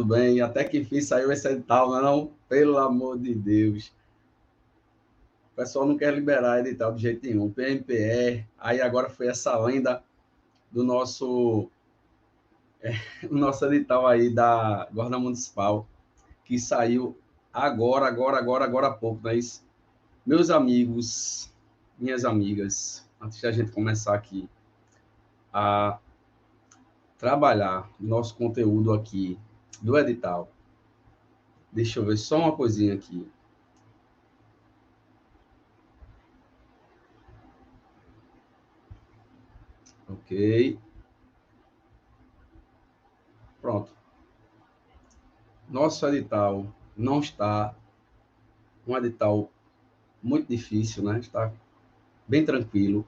bem, até que enfim saiu esse edital, não? Pelo amor de Deus. O pessoal não quer liberar edital de jeito nenhum. PMPE, aí agora foi essa lenda do nosso edital aí da Guarda Municipal, que saiu agora há pouco, não é isso? Meus amigos, minhas amigas, antes da gente começar aqui a trabalhar nosso conteúdo aqui do edital, deixa eu ver só uma coisinha aqui. Ok, pronto. Nosso edital não está um edital muito difícil, né? Está bem tranquilo.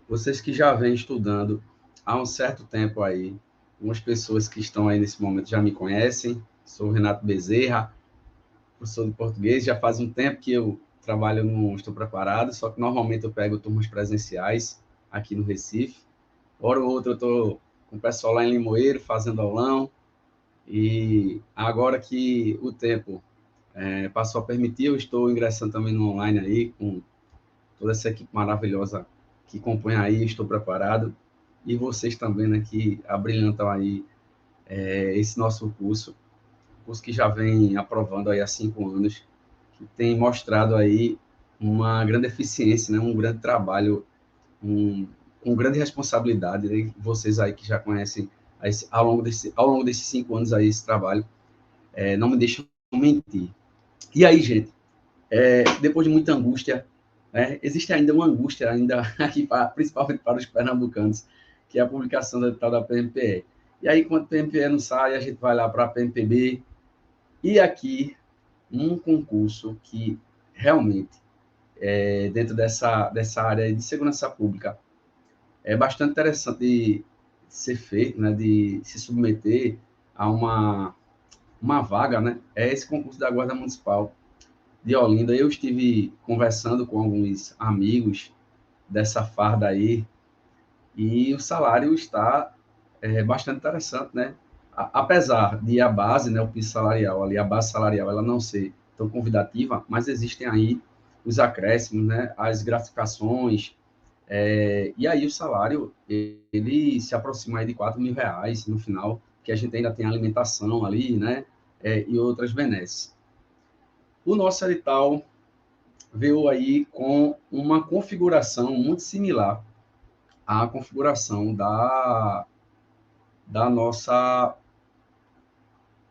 Vocês que já vêm estudando há um certo tempo aí, umas pessoas que estão aí nesse momento já me conhecem. Sou o Renato Bezerra, professor de português. Já faz um tempo que eu trabalho no Estou Preparado, só que normalmente eu pego turmas presenciais aqui no Recife. Hora ou outra eu estou com o pessoal lá em Limoeiro fazendo aulão. E agora que o tempo passou a permitir, eu estou ingressando também no online aí, com toda essa equipe maravilhosa que compõe aí, estou preparado. E vocês também, né, que abrilhantam aí esse nosso curso que já vem aprovando aí há 5 anos, que tem mostrado aí uma grande eficiência, né, um grande trabalho, com grande responsabilidade, né, vocês aí que já conhecem ao longo desses 5 anos aí esse trabalho, não me deixam mentir. E aí, gente, depois de muita angústia, né, existe ainda uma angústia, ainda aqui, principalmente para os pernambucanos, que é a publicação do edital da PMPE. E aí, quando a PMPE não sai, a gente vai lá para a PMPB, e aqui, um concurso que realmente, dentro dessa área de segurança pública, é bastante interessante de ser feito, né, de se submeter a uma vaga, né, é esse concurso da Guarda Municipal de Olinda. Eu estive conversando com alguns amigos dessa farda aí, e o salário está bastante interessante, né? Apesar de a base, né, o piso salarial, ali, a base salarial, ela não ser tão convidativa, mas existem aí os acréscimos, né, as gratificações, e aí o salário, ele se aproxima aí de R$ 4.000 no final, que a gente ainda tem alimentação ali, né, e outras benesses. O nosso edital veio aí com uma configuração muito similar à configuração da nossa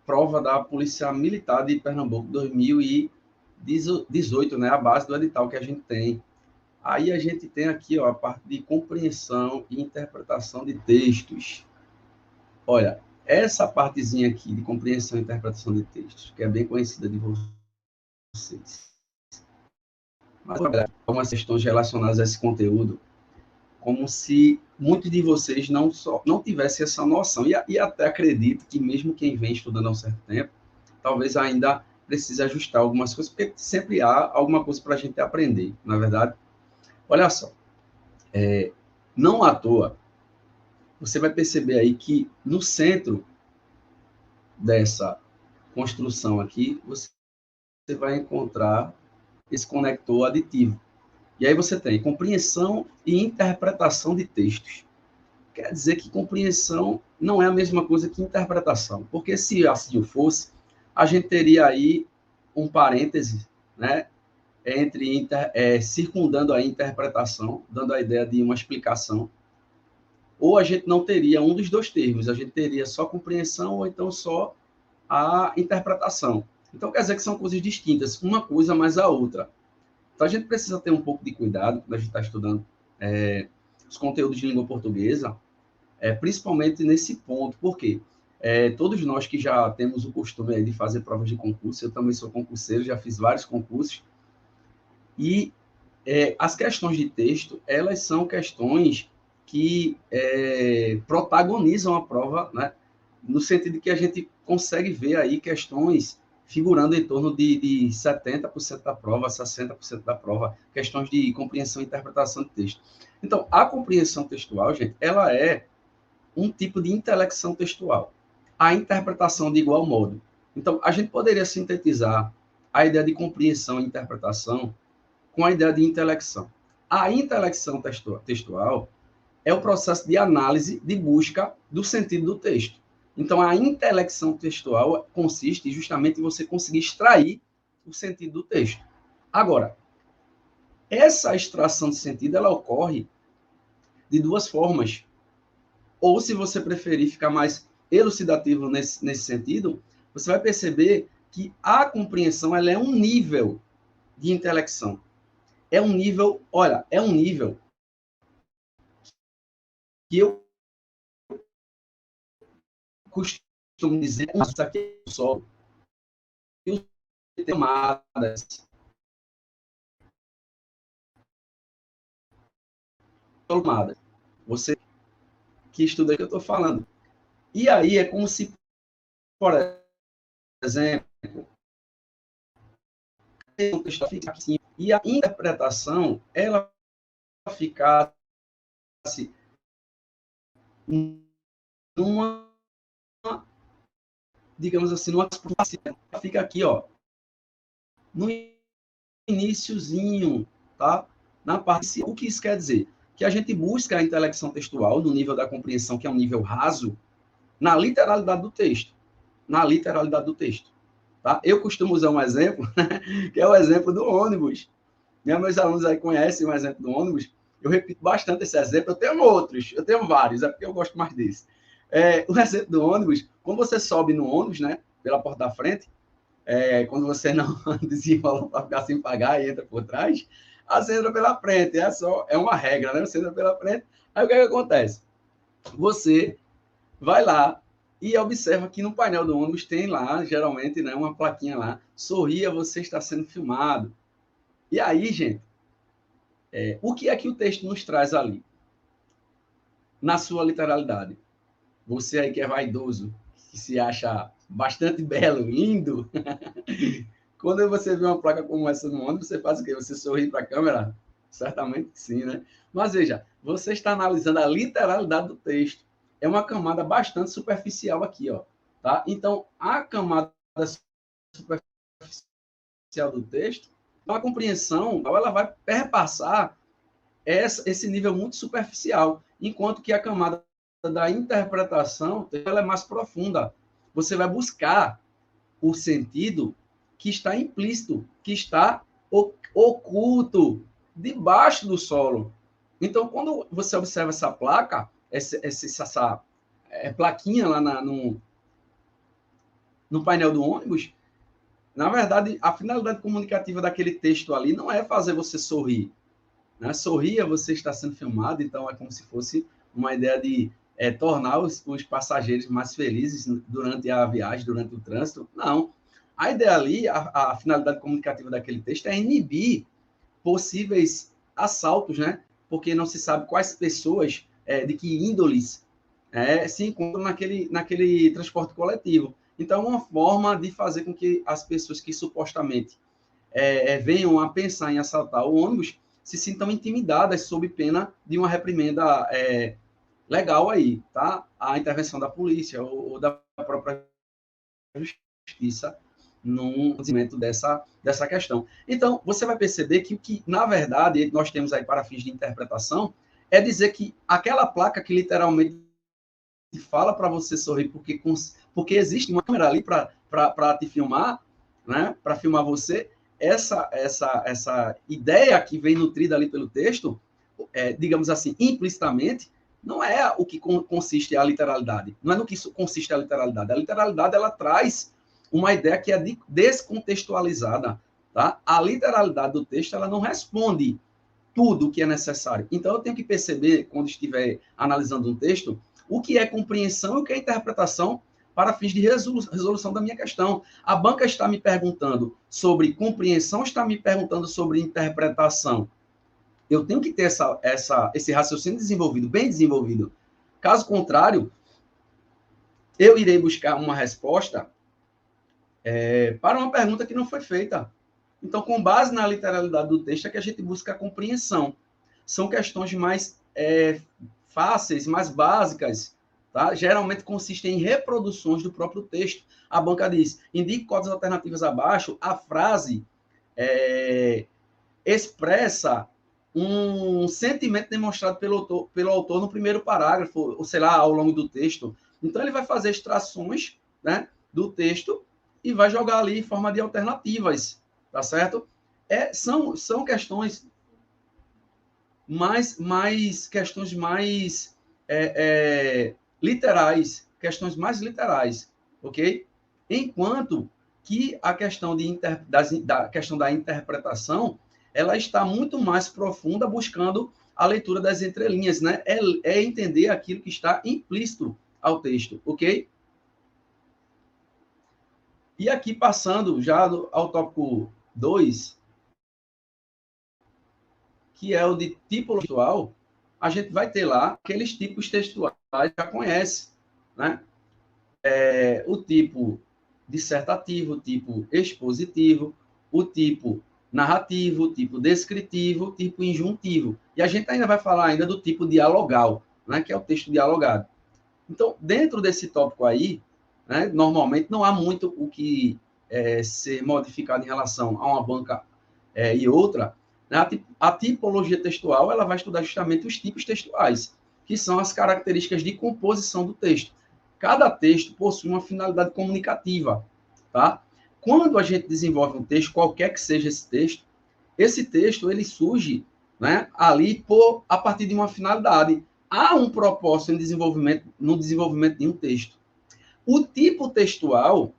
prova da Polícia Militar de Pernambuco 2018, né, a base do edital que a gente tem. Aí a gente tem aqui, ó, a parte de compreensão e interpretação de textos. Olha, essa partezinha aqui de compreensão e interpretação de textos, que é bem conhecida de vocês. Mas algumas questões relacionadas a esse conteúdo, como se muitos de vocês não tivessem essa noção. E até acredito que mesmo quem vem estudando há um certo tempo, talvez ainda precise ajustar algumas coisas, porque sempre há alguma coisa para a gente aprender, na verdade. Olha só, não à toa, você vai perceber aí que no centro dessa construção aqui, você vai encontrar esse conector aditivo. E aí você tem compreensão e interpretação de textos. Quer dizer que compreensão não é a mesma coisa que interpretação, porque se assim fosse, a gente teria aí um parêntese, né, circundando a interpretação, dando a ideia de uma explicação, ou a gente não teria um dos dois termos, a gente teria só compreensão ou então só a interpretação. Então quer dizer que são coisas distintas, uma coisa mais a outra. Então a gente precisa ter um pouco de cuidado quando a gente está estudando os conteúdos de língua portuguesa, principalmente nesse ponto, porque todos nós que já temos o costume de fazer provas de concurso, eu também sou concurseiro, já fiz vários concursos, e as questões de texto, elas são questões que protagonizam a prova, né? No sentido de que a gente consegue ver aí questões figurando em torno de 70% da prova, 60% da prova, questões de compreensão e interpretação de texto. Então, a compreensão textual, gente, ela é um tipo de intelecção textual. A interpretação, de igual modo. Então, a gente poderia sintetizar a ideia de compreensão e interpretação com a ideia de intelecção. A intelecção textual é o processo de análise, de busca do sentido do texto. Então, a intelecção textual consiste justamente em você conseguir extrair o sentido do texto. Agora, essa extração de sentido, ela ocorre de duas formas. Ou, se você preferir ficar mais elucidativo nesse sentido, você vai perceber que a compreensão ela é um nível de intelecção. É um nível, olha, é um nível que eu costumo dizer, isso aqui é o solo. E os tomadas, tomadas. Você que estuda o que eu estou falando. E aí é como se, por exemplo, o texto fica assim, e a interpretação, ela ficasse numa, digamos assim, numa fica aqui, ó, no iniciozinho, tá? Na parte, o que isso quer dizer? Que a gente busca a intelecção textual no nível da compreensão, que é um nível raso, na literalidade do texto. Na literalidade do texto. Tá? Eu costumo usar um exemplo, né, que é o exemplo do ônibus. Meus alunos aí conhecem o exemplo do ônibus. Eu repito bastante esse exemplo. Eu tenho outros, eu tenho vários, é porque eu gosto mais desse. O exemplo do ônibus, quando você sobe no ônibus, né, pela porta da frente, quando você não desenrola para ficar sem pagar e entra por trás, você entra pela frente. É uma regra, né? Você entra pela frente. Aí o que acontece? Você vai lá e observa que no painel do ônibus tem lá, geralmente, né, uma plaquinha lá, sorria, você está sendo filmado. E aí, gente, o que é que o texto nos traz ali? Na sua literalidade. Você aí que é vaidoso, que se acha bastante belo, lindo, quando você vê uma placa como essa no ônibus, você faz o quê? Você sorri para a câmera? Certamente sim, né? Mas veja, você está analisando a literalidade do texto. É uma camada bastante superficial aqui, ó. Tá? Então, a camada superficial do texto, a compreensão, ela vai perpassar esse nível muito superficial, enquanto que a camada da interpretação ela é mais profunda. Você vai buscar o sentido que está implícito, que está oculto debaixo do solo. Então, quando você observa essa placa, essa plaquinha lá no painel do ônibus, na verdade, a finalidade comunicativa daquele texto ali não é fazer você sorrir. Né? Sorria, você está sendo filmado, então é como se fosse uma ideia de tornar os passageiros mais felizes durante a viagem, durante o trânsito. Não. A ideia ali, a finalidade comunicativa daquele texto é inibir possíveis assaltos, né? Porque não se sabe quais pessoas, de que índoles, se encontram naquele transporte coletivo. Então, é uma forma de fazer com que as pessoas que supostamente venham a pensar em assaltar o ônibus se sintam intimidadas sob pena de uma reprimenda legal aí, tá? A intervenção da polícia ou da própria justiça no desenvolvimento dessa questão. Então, você vai perceber que o que, na verdade, nós temos aí para fins de interpretação é dizer que aquela placa que literalmente fala para você sorrir porque existe uma câmera ali para te filmar, né? Para filmar você, essa ideia que vem nutrida ali pelo texto, digamos assim, implicitamente, não é o que consiste a literalidade. Não é no que consiste a literalidade. A literalidade, ela traz uma ideia que é descontextualizada. Tá? A literalidade do texto, ela não responde tudo o que é necessário. Então, eu tenho que perceber, quando estiver analisando um texto, o que é compreensão e o que é interpretação para fins de resolução da minha questão. A banca está me perguntando sobre compreensão, está me perguntando sobre interpretação. Eu tenho que ter esse raciocínio desenvolvido, bem desenvolvido. Caso contrário, eu irei buscar uma resposta para uma pergunta que não foi feita. Então, com base na literalidade do texto, é que a gente busca a compreensão. São questões mais fáceis, mais básicas, tá? Geralmente consistem em reproduções do próprio texto. A banca diz, indique cotas alternativas abaixo, a frase expressa um sentimento demonstrado pelo autor no primeiro parágrafo, ou sei lá, ao longo do texto. Então, ele vai fazer extrações, né, do texto e vai jogar ali em forma de alternativas, tá certo? São questões questões mais literais, questões mais literais, ok? Enquanto que a questão da questão da interpretação, ela está muito mais profunda, buscando a leitura das entrelinhas, né? É entender aquilo que está implícito ao texto, ok? E aqui, passando já ao tópico 2, que é o de tipologia textual, a gente vai ter lá aqueles tipos textuais que já conhece, né? O tipo dissertativo, o tipo expositivo, o tipo narrativo, o tipo descritivo, o tipo injuntivo. E a gente ainda vai falar ainda do tipo dialogal, né? Que é o texto dialogado. Então, dentro desse tópico aí, né, normalmente não há muito o que ser modificado em relação a uma banca e outra. Né? A tipologia textual, ela vai estudar justamente os tipos textuais, que são as características de composição do texto. Cada texto possui uma finalidade comunicativa, tá? Quando a gente desenvolve um texto, qualquer que seja esse texto ele surge, né, ali a partir de uma finalidade. Há um propósito no desenvolvimento de um texto. O tipo textual,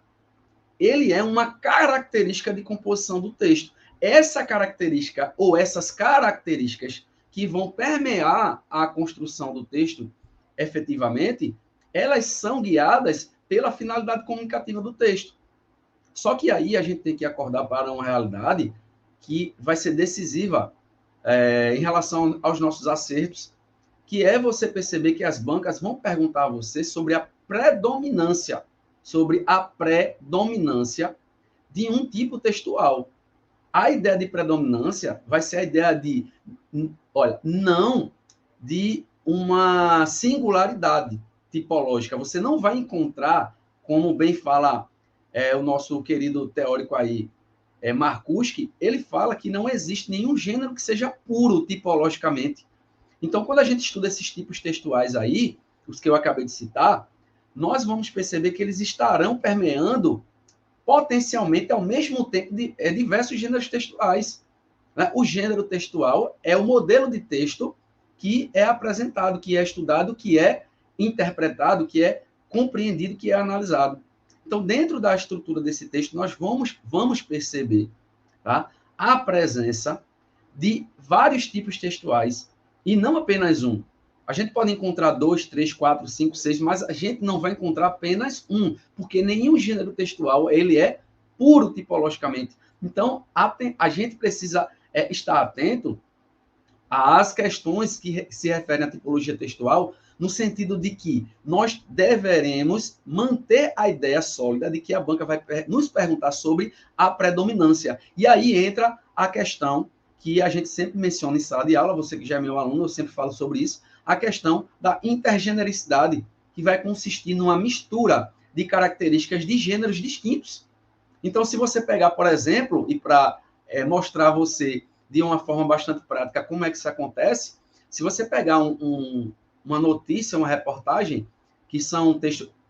ele é uma característica de composição do texto. Essa característica ou essas características que vão permear a construção do texto, efetivamente, elas são guiadas pela finalidade comunicativa do texto. Só que aí a gente tem que acordar para uma realidade que vai ser decisiva em relação aos nossos acertos, que é você perceber que as bancas vão perguntar a você sobre a predominância de um tipo textual. A ideia de predominância vai ser a ideia de, olha, não de uma singularidade tipológica. Você não vai encontrar, como bem fala o nosso querido teórico aí, Marcuski, ele fala que não existe nenhum gênero que seja puro tipologicamente. Então, quando a gente estuda esses tipos textuais aí, os que eu acabei de citar, nós vamos perceber que eles estarão permeando potencialmente ao mesmo tempo diversos gêneros textuais. Né? O gênero textual é o modelo de texto que é apresentado, que é estudado, que é interpretado, que é compreendido, que é analisado. Então, dentro da estrutura desse texto, nós vamos perceber, tá, a presença de vários tipos textuais, e não apenas um. A gente pode encontrar 2, 3, 4, 5, 6, mas a gente não vai encontrar apenas um, porque nenhum gênero textual ele é puro tipologicamente. Então, a gente precisa estar atento às questões que se referem à tipologia textual, no sentido de que nós deveremos manter a ideia sólida de que a banca vai nos perguntar sobre a predominância. E aí entra a questão que a gente sempre menciona em sala de aula, você que já é meu aluno, eu sempre falo sobre isso, a questão da intergenericidade, que vai consistir numa mistura de características de gêneros distintos. Então, se você pegar, por exemplo, e para mostrar a você de uma forma bastante prática como é que isso acontece, se você pegar uma notícia, uma reportagem, que são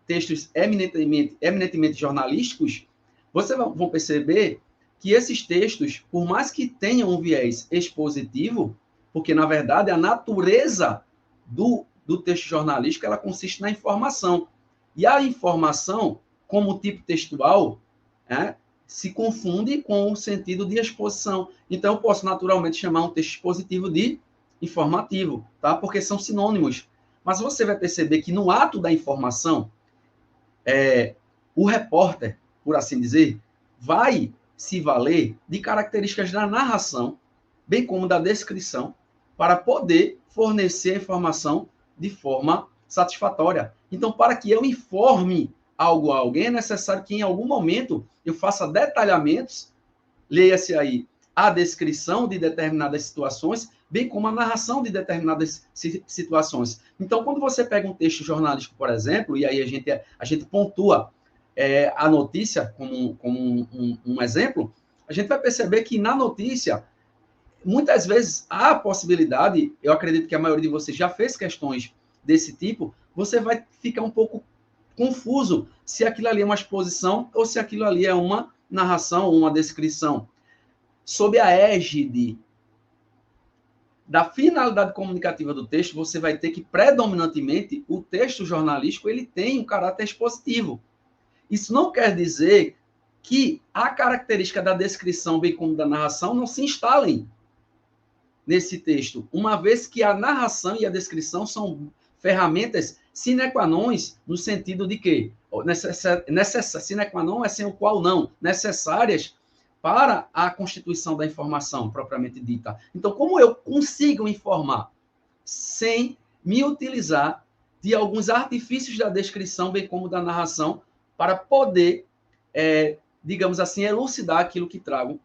textos eminentemente jornalísticos, vocês vão perceber que esses textos, por mais que tenham um viés expositivo, porque, na verdade, a natureza do texto jornalístico ela consiste na informação. E a informação, como tipo textual, se confunde com o sentido de exposição. Então, eu posso naturalmente chamar um texto expositivo de informativo, tá? Porque são sinônimos. Mas você vai perceber que no ato da informação, o repórter, por assim dizer, vai se valer de características da narração, bem como da descrição, para poder fornecer a informação de forma satisfatória. Então, para que eu informe algo a alguém, é necessário que em algum momento eu faça detalhamentos, leia-se aí a descrição de determinadas situações, bem como a narração de determinadas situações. Então, quando você pega um texto jornalístico, por exemplo, e aí a gente pontua a notícia como um exemplo, a gente vai perceber que na notícia, muitas vezes há a possibilidade, eu acredito que a maioria de vocês já fez questões desse tipo, você vai ficar um pouco confuso se aquilo ali é uma exposição ou se aquilo ali é uma narração ou uma descrição. Sob a égide da finalidade comunicativa do texto, você vai ter que, predominantemente, o texto jornalístico ele tem um caráter expositivo. Isso não quer dizer que a característica da descrição, bem como da narração, não se instalem nesse texto, uma vez que a narração e a descrição são ferramentas sine qua non, no sentido de que sine qua non é sem o qual não, necessárias para a constituição da informação propriamente dita. Então, como eu consigo informar sem me utilizar de alguns artifícios da descrição, bem como da narração, para poder, digamos assim, elucidar aquilo que trago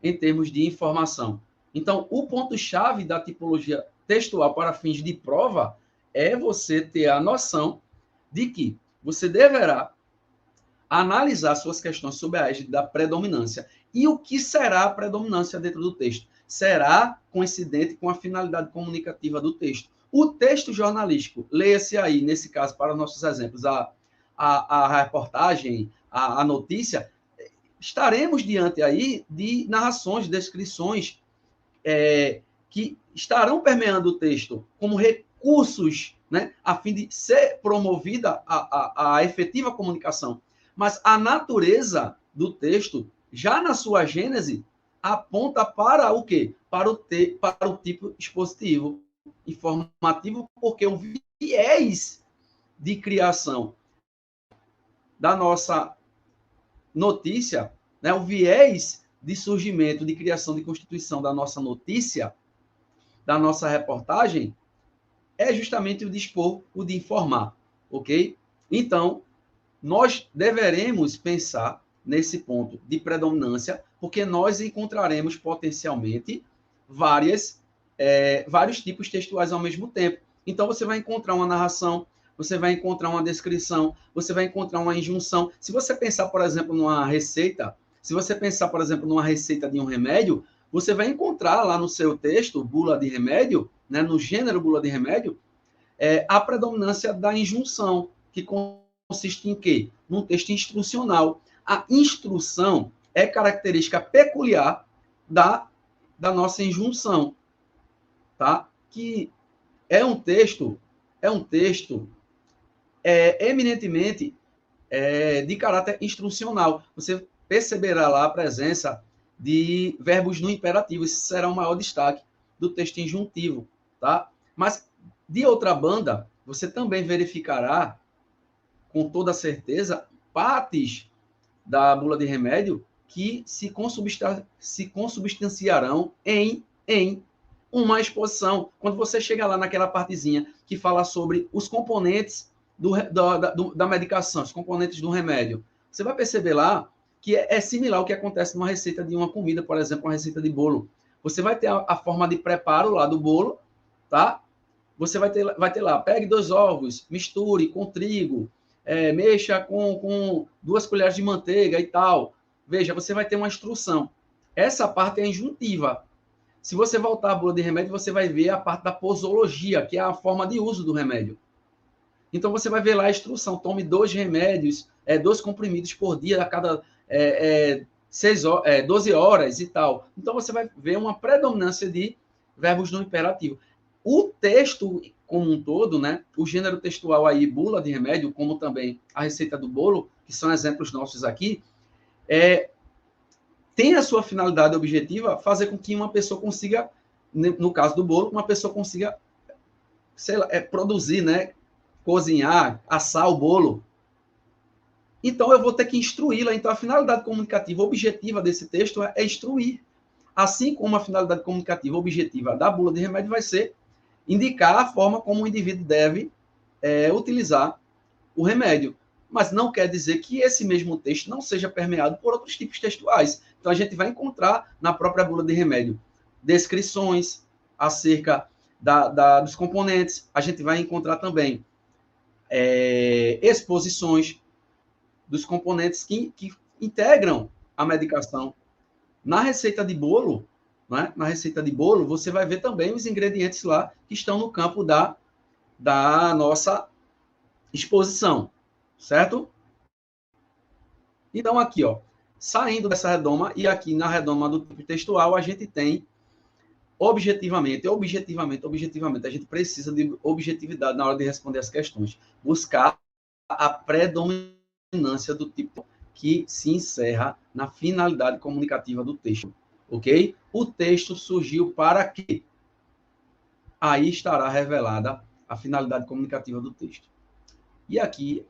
em termos de informação. Então, o ponto-chave da tipologia textual para fins de prova é você ter a noção de que você deverá analisar suas questões sob a égide da predominância. E o que será a predominância dentro do texto? Será coincidente com a finalidade comunicativa do texto. O texto jornalístico, leia-se aí, nesse caso, para nossos exemplos, a reportagem, a notícia, estaremos diante aí de narrações, descrições, que estarão permeando o texto como recursos, né, a fim de ser promovida a efetiva comunicação. Mas a natureza do texto, já na sua gênese, aponta para o quê? Para o tipo expositivo, informativo, porque o viés de criação da nossa notícia, né, o viés de surgimento, de criação, de constituição da nossa notícia, da nossa reportagem, é justamente o de expor, o de informar, ok? Então, nós deveremos pensar nesse ponto de predominância, porque nós encontraremos potencialmente vários tipos textuais ao mesmo tempo. Então, você vai encontrar uma narração, você vai encontrar uma descrição, você vai encontrar uma injunção. Se você pensar, por exemplo, numa receita, se você pensar, por exemplo, numa receita de um remédio, você vai encontrar lá no seu texto, bula de remédio, né, no gênero bula de remédio, a predominância da injunção, que consiste em quê? Num texto instrucional. A instrução é característica peculiar da nossa injunção, tá? Que é um texto eminentemente de caráter instrucional. Você perceberá lá a presença de verbos no imperativo. Esse será o maior destaque do texto injuntivo, tá? Mas, de outra banda, você também verificará, com toda certeza, partes da bula de remédio que se consubstanciarão em uma exposição. Quando você chega lá naquela partezinha que fala sobre os componentes da medicação, os componentes do remédio, você vai perceber lá que é similar ao que acontece numa receita de uma comida, por exemplo, uma receita de bolo. Você vai ter a forma de preparo lá do bolo, tá? Você vai ter lá, pegue 2 ovos, misture com trigo, mexa com 2 colheres de manteiga e tal. Veja, você vai ter uma instrução. Essa parte é injuntiva. Se você voltar à bula de remédio, você vai ver a parte da posologia, que é a forma de uso do remédio. Então, você vai ver lá a instrução. Tome 2 remédios, 2 comprimidos por dia a cada 12 horas e tal. Então, você vai ver uma predominância de verbos no imperativo. O texto como um todo, né, o gênero textual aí, bula de remédio, como também a receita do bolo, que são exemplos nossos aqui, tem a sua finalidade objetiva fazer com que uma pessoa consiga, no caso do bolo, uma pessoa consiga, sei lá, produzir, né, cozinhar, assar o bolo. Então, eu vou ter que instruí-la. Então, a finalidade comunicativa objetiva desse texto é instruir. Assim como a finalidade comunicativa objetiva da bula de remédio vai ser indicar a forma como o indivíduo deve utilizar o remédio. Mas não quer dizer que esse mesmo texto não seja permeado por outros tipos textuais. Então, a gente vai encontrar na própria bula de remédio descrições, acerca dos componentes. A gente vai encontrar também exposições dos componentes que integram a medicação. Na receita de bolo, né? Na receita de bolo, você vai ver também os ingredientes lá que estão no campo da nossa exposição, certo? Então, aqui, ó, saindo dessa redoma, e aqui na redoma do tipo textual, a gente tem objetivamente, a gente precisa de objetividade na hora de responder as questões. Buscar a predominância do tipo que se encerra na finalidade comunicativa do texto, ok? O texto surgiu para quê? Aí estará revelada a finalidade comunicativa do texto. E aqui,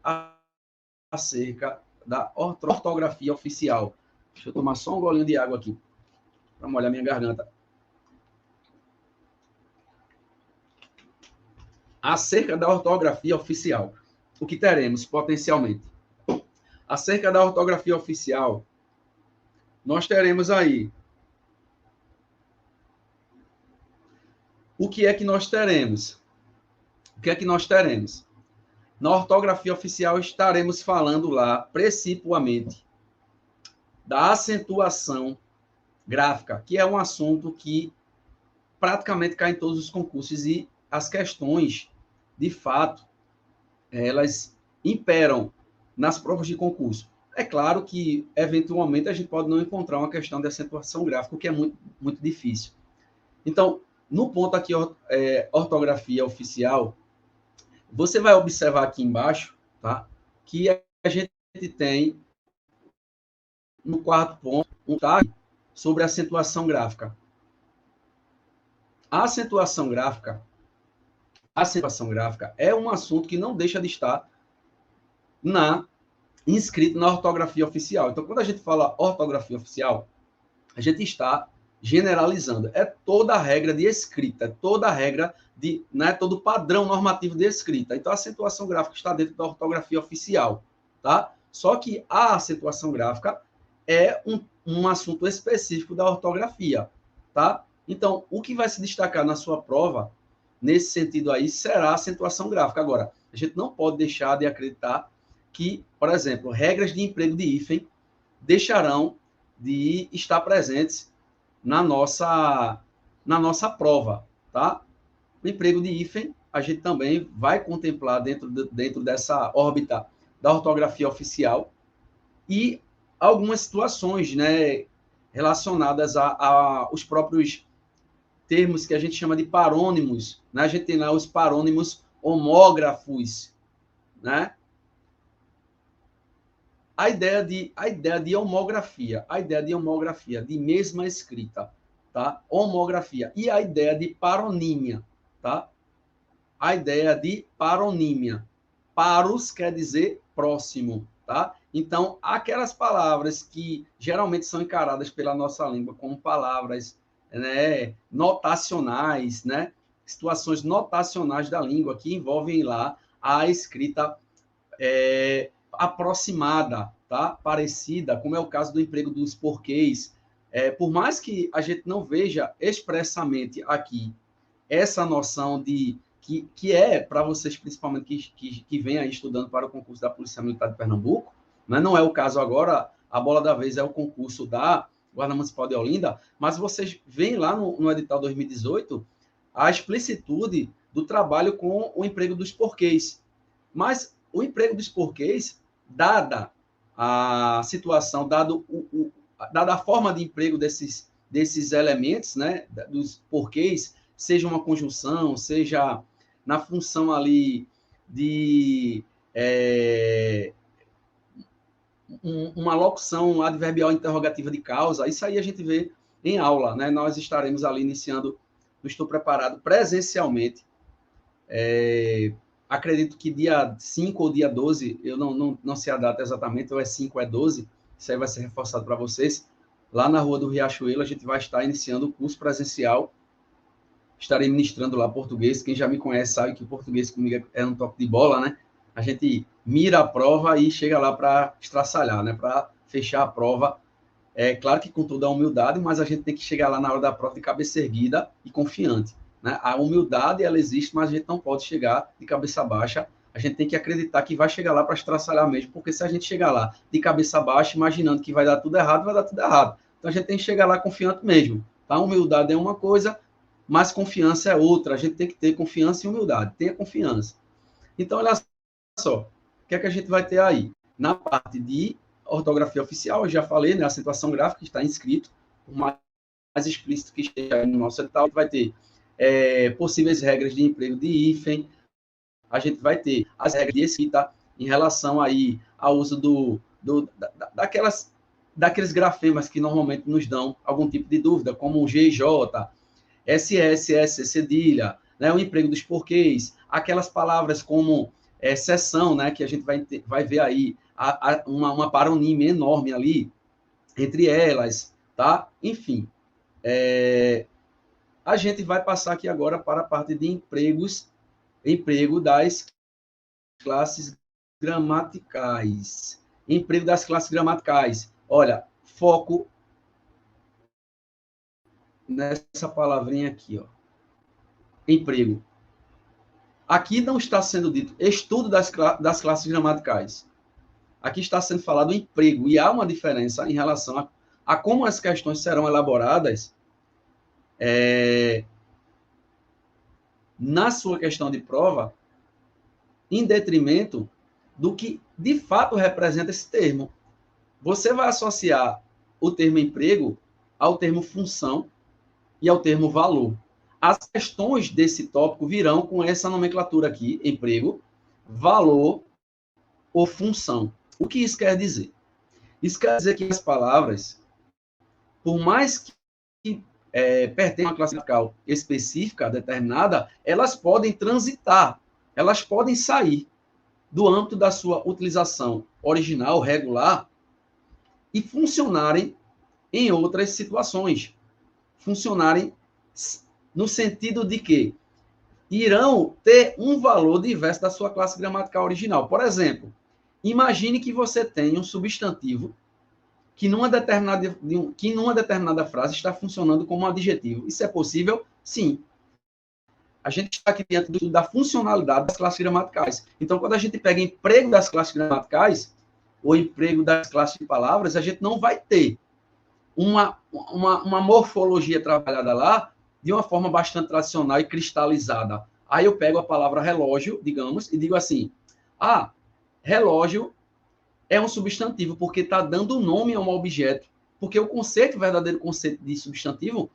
acerca da ortografia oficial. Deixa eu tomar só um golinho de água aqui, para molhar minha garganta. Acerca da ortografia oficial, o que teremos potencialmente? Acerca da ortografia oficial, nós teremos aí. O que é que nós teremos? O que é que nós teremos? Na ortografia oficial, estaremos falando lá, principalmente, da acentuação gráfica, que é um assunto que praticamente cai em todos os concursos, e as questões, de fato, elas imperam nas provas de concurso. É claro que, eventualmente, a gente pode não encontrar uma questão de acentuação gráfica, o que é muito, muito difícil. Então, no ponto aqui, ortografia oficial, você vai observar aqui embaixo, tá, que a gente tem, no quarto ponto, um tag sobre acentuação gráfica. A acentuação gráfica é um assunto que não deixa de estar inscrito na ortografia oficial. Então, quando a gente fala ortografia oficial, a gente está generalizando. É toda a regra de escrita, é toda a regra de, né, todo o padrão normativo de escrita. Então, a acentuação gráfica está dentro da ortografia oficial, tá? Só que a acentuação gráfica é um assunto específico da ortografia, tá? Então, o que vai se destacar na sua prova, nesse sentido aí, será a acentuação gráfica. Agora, a gente não pode deixar de acreditar que, por exemplo, regras de emprego de hífen deixarão de estar presentes na nossa prova, tá? O emprego de hífen, a gente também vai contemplar dentro dessa órbita da ortografia oficial, e algumas situações, né, relacionadas aos próprios termos que a gente chama de parônimos, né? A gente tem lá os parônimos homógrafos, né? A ideia de homografia, de mesma escrita, tá? Homografia. E a ideia de paronímia, tá? A ideia de paronímia. Paros quer dizer próximo, tá? Então, aquelas palavras que geralmente são encaradas pela nossa língua como palavras, né, notacionais, né? Situações notacionais da língua que envolvem lá a escrita aproximada, tá? Parecida, como é o caso do emprego dos porquês. Por mais que a gente não veja expressamente aqui essa noção de que é para vocês, principalmente que vem aí estudando para o concurso da Polícia Militar de Pernambuco, né? Não é o caso agora, a bola da vez é o concurso da Guarda Municipal de Olinda, mas vocês veem lá no edital 2018 a explicitude do trabalho com o emprego dos porquês. Mas o emprego dos porquês, dada a situação, dada a forma de emprego desses elementos, né, dos porquês, seja uma conjunção, seja na função ali de uma locução adverbial interrogativa de causa, isso aí a gente vê em aula, né? Nós estaremos ali iniciando, eu estou preparado presencialmente, acredito que dia 5 ou dia 12, eu não sei a data exatamente, ou é 5 ou é 12, isso aí vai ser reforçado para vocês. Lá na Rua do Riachuelo, a gente vai estar iniciando o curso presencial. Estarei ministrando lá português. Quem já me conhece sabe que o português comigo é um toque de bola, né? A gente mira a prova e chega lá para estraçalhar, né? Para fechar a prova É claro que com toda a humildade, mas a gente tem que chegar lá na hora da prova de cabeça erguida e confiante, né? A humildade, ela existe, mas a gente não pode chegar de cabeça baixa. A gente tem que acreditar que vai chegar lá para estraçalhar mesmo, porque se a gente chegar lá de cabeça baixa, imaginando que vai dar tudo errado, vai dar tudo errado. Então a gente tem que chegar lá confiante mesmo. Tá? A humildade é uma coisa, mas confiança é outra. A gente tem que ter confiança e humildade. Tenha confiança. Então, olha só, o que é que a gente vai ter aí? Na parte de ortografia oficial, eu já falei, né, a acentuação gráfica está inscrito, por mais explícito que esteja aí no nosso edital, vai ter possíveis regras de emprego de hífen, a gente vai ter as regras de escrita em relação aí ao uso daqueles grafemas que normalmente nos dão algum tipo de dúvida, como o GJ, SS, S, cedilha, né, o emprego dos porquês, aquelas palavras como seção, né, que a gente vai ver aí uma paronímia enorme ali entre elas, tá? Enfim, a gente vai passar aqui agora para a parte de emprego das classes gramaticais. Emprego das classes gramaticais. Olha, foco nessa palavrinha aqui, ó. Emprego. Aqui não está sendo dito estudo das classes gramaticais. Aqui está sendo falado emprego, e há uma diferença em relação a como as questões serão elaboradas na sua questão de prova, em detrimento do que de fato representa esse termo. Você vai associar o termo emprego ao termo função e ao termo valor. As questões desse tópico virão com essa nomenclatura aqui, emprego, valor ou função. O que isso quer dizer? Isso quer dizer que as palavras, por mais que pertençam a uma classe gramatical específica, determinada, elas podem transitar, elas podem sair do âmbito da sua utilização original, regular, e funcionarem em outras situações. Funcionarem no sentido de que irão ter um valor diverso da sua classe gramatical original. Por exemplo, imagine que você tem um substantivo que numa determinada frase está funcionando como um adjetivo. Isso é possível? Sim. A gente está aqui diante da funcionalidade das classes gramaticais. Então, quando a gente pega emprego das classes gramaticais, ou emprego das classes de palavras, a gente não vai ter uma morfologia trabalhada lá de uma forma bastante tradicional e cristalizada. Aí eu pego a palavra relógio, digamos, e digo assim, relógio é um substantivo, porque está dando nome a um objeto. Porque o verdadeiro conceito de substantivo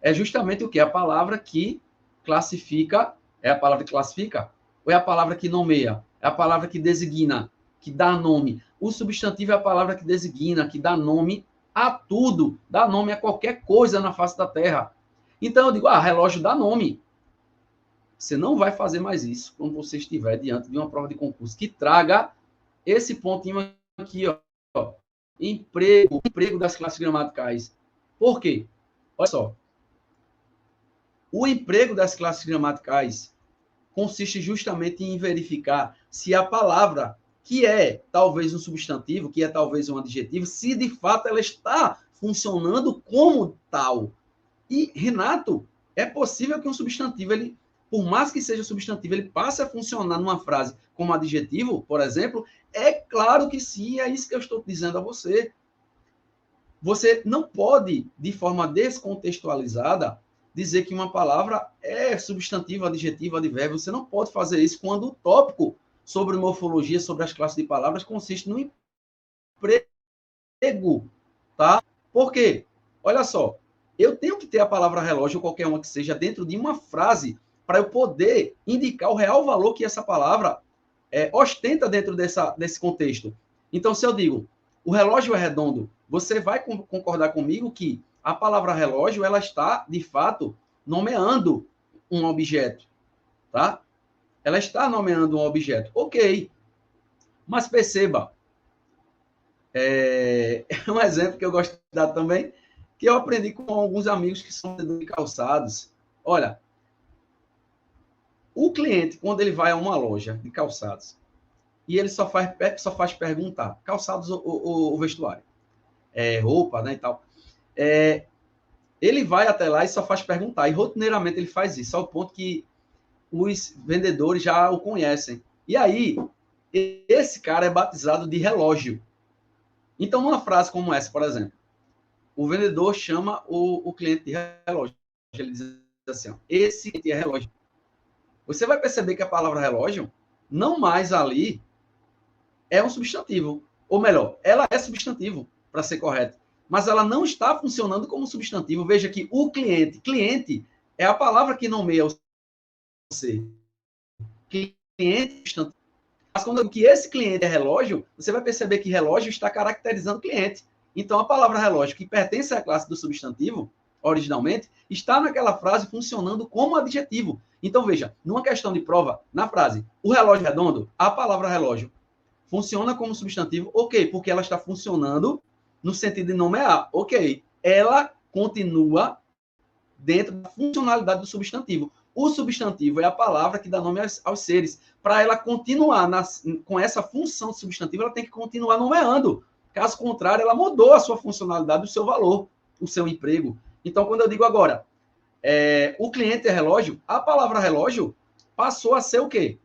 é justamente o que? A palavra que classifica, é a palavra que classifica? Ou é a palavra que nomeia? É a palavra que designa, que dá nome. O substantivo é a palavra que designa, que dá nome a tudo, dá nome a qualquer coisa na face da Terra. Então eu digo, relógio dá nome. Você não vai fazer mais isso quando você estiver diante de uma prova de concurso que traga esse pontinho aqui, ó, emprego das classes gramaticais. Por quê? Olha só. O emprego das classes gramaticais consiste justamente em verificar se a palavra, que é talvez um substantivo, que é talvez um adjetivo, se de fato ela está funcionando como tal. E, Renato, é possível que um substantivo, ele, por mais que seja substantivo, ele passe a funcionar numa frase como adjetivo, por exemplo? É claro que sim, é isso que eu estou dizendo a você. Você não pode, de forma descontextualizada, dizer que uma palavra é substantivo, adjetivo, advérbio. Você não pode fazer isso quando o tópico sobre morfologia, sobre as classes de palavras, consiste no emprego, tá? Por quê? Olha só, eu tenho que ter a palavra relógio, ou qualquer uma que seja, dentro de uma frase, para eu poder indicar o real valor que essa palavra ostenta dentro desse contexto. Então, se eu digo, o relógio é redondo, você vai concordar comigo que a palavra relógio, ela está, de fato, nomeando um objeto, tá? Ela está nomeando um objeto. Ok. Mas perceba, um exemplo que eu gosto de dar também, que eu aprendi com alguns amigos que são de calçados. Olha, o cliente, quando ele vai a uma loja de calçados, e ele só faz perguntar, calçados ou vestuário? roupa, né, e tal. Ele vai até lá e só faz perguntar, e rotineiramente ele faz isso, ao ponto que os vendedores já o conhecem. E aí, esse cara é batizado de relógio. Então, numa frase como essa, por exemplo, o vendedor chama o cliente de relógio. Ele diz assim, ó, esse cliente é relógio. Você vai perceber que a palavra relógio, não mais ali, é um substantivo. Ou melhor, ela é substantivo, para ser correto. Mas ela não está funcionando como substantivo. Veja que o cliente é a palavra que nomeia o ser. Cliente, substantivo. Mas quando que esse cliente é relógio, você vai perceber que relógio está caracterizando o cliente. Então, a palavra relógio, que pertence à classe do substantivo, originalmente, está naquela frase funcionando como adjetivo. Então, veja, numa questão de prova, na frase, o relógio redondo, a palavra relógio funciona como substantivo, ok, porque ela está funcionando no sentido de nomear, ok. Ela continua dentro da funcionalidade do substantivo. O substantivo é a palavra que dá nome aos seres. Para ela continuar com essa função substantiva, ela tem que continuar nomeando. Caso contrário, ela mudou a sua funcionalidade, o seu valor, o seu emprego. Então, quando eu digo agora, o cliente é relógio, a palavra relógio passou a ser o quê?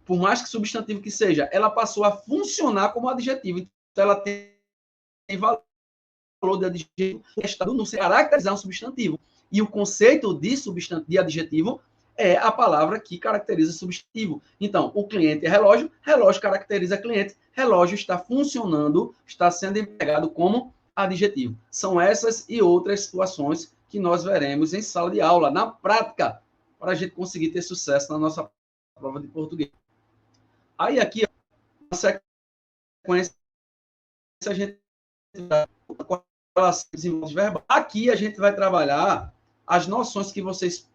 Por mais que substantivo que seja, ela passou a funcionar como adjetivo. Então, ela tem valor de adjetivo, não se caracterizar um substantivo. E o conceito de adjetivo é a palavra que caracteriza o substantivo. Então, o cliente é relógio, relógio caracteriza cliente, relógio está funcionando, está sendo empregado como adjetivo. São essas e outras situações que nós veremos em sala de aula, na prática, para a gente conseguir ter sucesso na nossa prova de português. Aí aqui, na sequência, a gente vai aqui a gente vai trabalhar as noções que vocês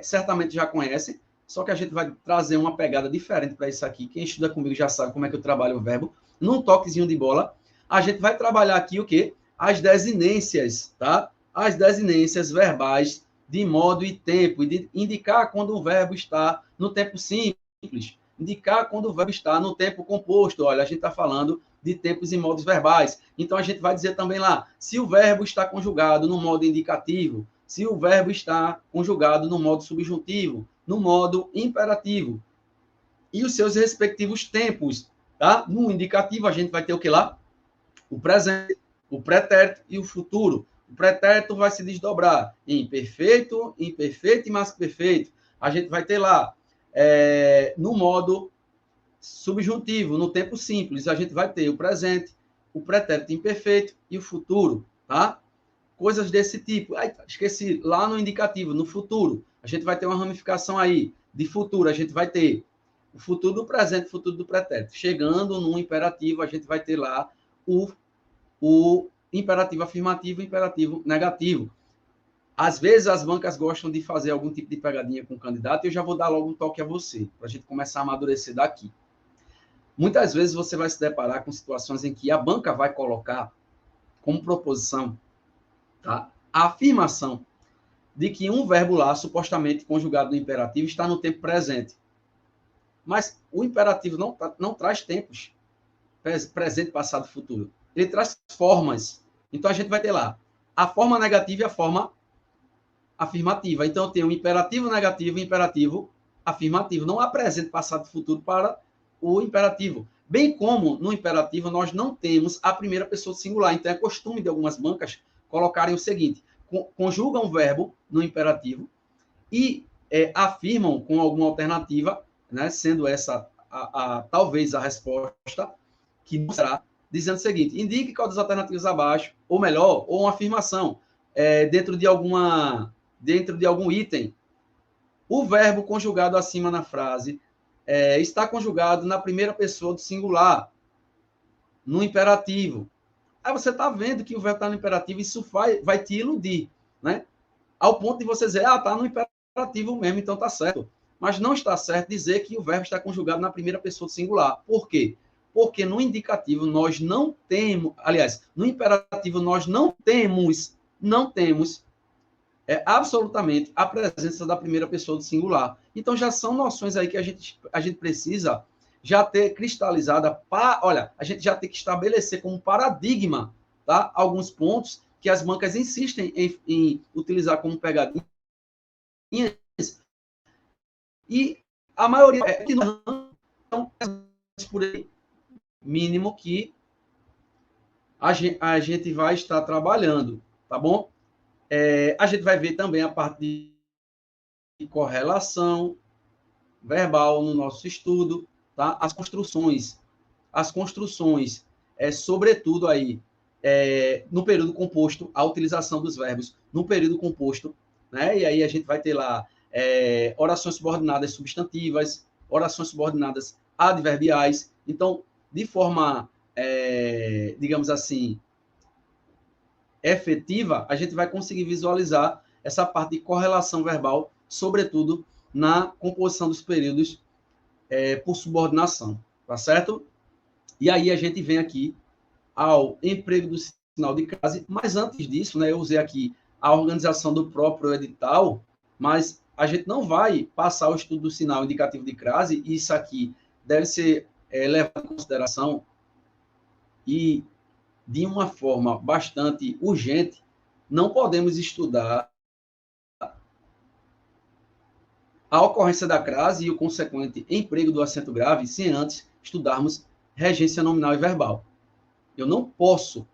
certamente já conhecem, só que a gente vai trazer uma pegada diferente para isso aqui. Quem estuda comigo já sabe como é que eu trabalho o verbo. Num toquezinho de bola, a gente vai trabalhar aqui o quê? As desinências, tá? As desinências verbais de modo e tempo, e de indicar quando o verbo está no tempo simples, indicar quando o verbo está no tempo composto. Olha, a gente está falando de tempos e modos verbais. Então, a gente vai dizer também lá, se o verbo está conjugado no modo indicativo, se o verbo está conjugado no modo subjuntivo, no modo imperativo, e os seus respectivos tempos, tá? No indicativo, a gente vai ter o que lá? O presente, o pretérito e o futuro. O pretérito vai se desdobrar em perfeito, imperfeito e mais perfeito. A gente vai ter lá, no modo subjuntivo, no tempo simples, a gente vai ter o presente, o pretérito imperfeito e o futuro, tá? Coisas desse tipo. Ai, esqueci, lá no indicativo, no futuro, a gente vai ter uma ramificação aí de futuro, a gente vai ter o futuro do presente, o futuro do pretérito. Chegando no imperativo, a gente vai ter lá o imperativo afirmativo e o imperativo negativo. Às vezes as bancas gostam de fazer algum tipo de pegadinha com o candidato e eu já vou dar logo um toque a você, para a gente começar a amadurecer daqui. Muitas vezes você vai se deparar com situações em que a banca vai colocar como proposição, tá, a afirmação de que um verbo lá, supostamente conjugado no imperativo, está no tempo presente. Mas o imperativo não traz tempos, presente, passado, futuro. Ele traz formas. Então, a gente vai ter lá a forma negativa e a forma afirmativa. Então, eu tenho um imperativo negativo e um imperativo afirmativo. Não há presente, passado, futuro para o imperativo. Bem como no imperativo nós não temos a primeira pessoa singular. Então é costume de algumas bancas colocarem o seguinte: conjugam o verbo no imperativo e afirmam com alguma alternativa, né, sendo essa talvez a resposta, que não será, dizendo o seguinte: indique qual das alternativas abaixo, ou melhor, ou uma afirmação dentro de algum item. O verbo conjugado acima na frase está conjugado na primeira pessoa do singular, no imperativo. Aí você está vendo que o verbo está no imperativo, isso vai te iludir, né? Ao ponto de você dizer, está no imperativo mesmo, então está certo. Mas não está certo dizer que o verbo está conjugado na primeira pessoa do singular. Por quê? Porque no indicativo nós não temos, aliás, no imperativo nós não temos absolutamente a presença da primeira pessoa do singular. Então, já são noções aí que a gente precisa já ter cristalizada. Olha, a gente já tem que estabelecer como paradigma tá? Alguns pontos que as bancas insistem em utilizar como pegadinhas, e a maioria é que não, então, por aí, mínimo que a gente vai estar trabalhando, tá bom? A gente vai ver também a parte de correlação verbal no nosso estudo, tá? As construções, sobretudo aí, no período composto, a utilização dos verbos no período composto, né? E aí a gente vai ter lá orações subordinadas substantivas, orações subordinadas adverbiais. Então, de forma, digamos assim, efetiva, a gente vai conseguir visualizar essa parte de correlação verbal, sobretudo na composição dos períodos por subordinação, tá certo? E aí a gente vem aqui ao emprego do sinal de crase, mas antes disso, né, eu usei aqui a organização do próprio edital, mas a gente não vai passar o estudo do sinal indicativo de crase, e isso aqui deve ser levado em consideração e de uma forma bastante urgente. Não podemos estudar a ocorrência da crase e o consequente emprego do acento grave sem antes estudarmos regência nominal e verbal. Eu não posso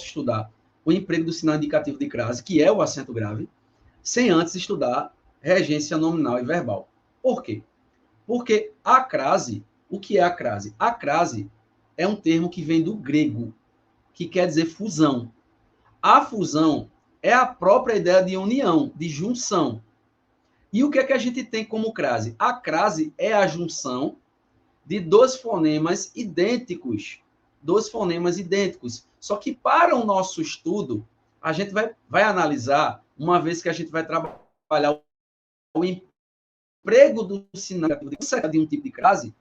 estudar o emprego do sinal indicativo de crase, que é o acento grave, sem antes estudar regência nominal e verbal. Por quê? Porque a crase, o que é a crase? A crase é um termo que vem do grego, que quer dizer fusão. A fusão é a própria ideia de união, de junção. E o que é que a gente tem como crase? A crase é a junção de dois fonemas idênticos. Dois fonemas idênticos. Só que para o nosso estudo, a gente vai analisar, uma vez que a gente vai trabalhar o emprego do sinal de um tipo de crase,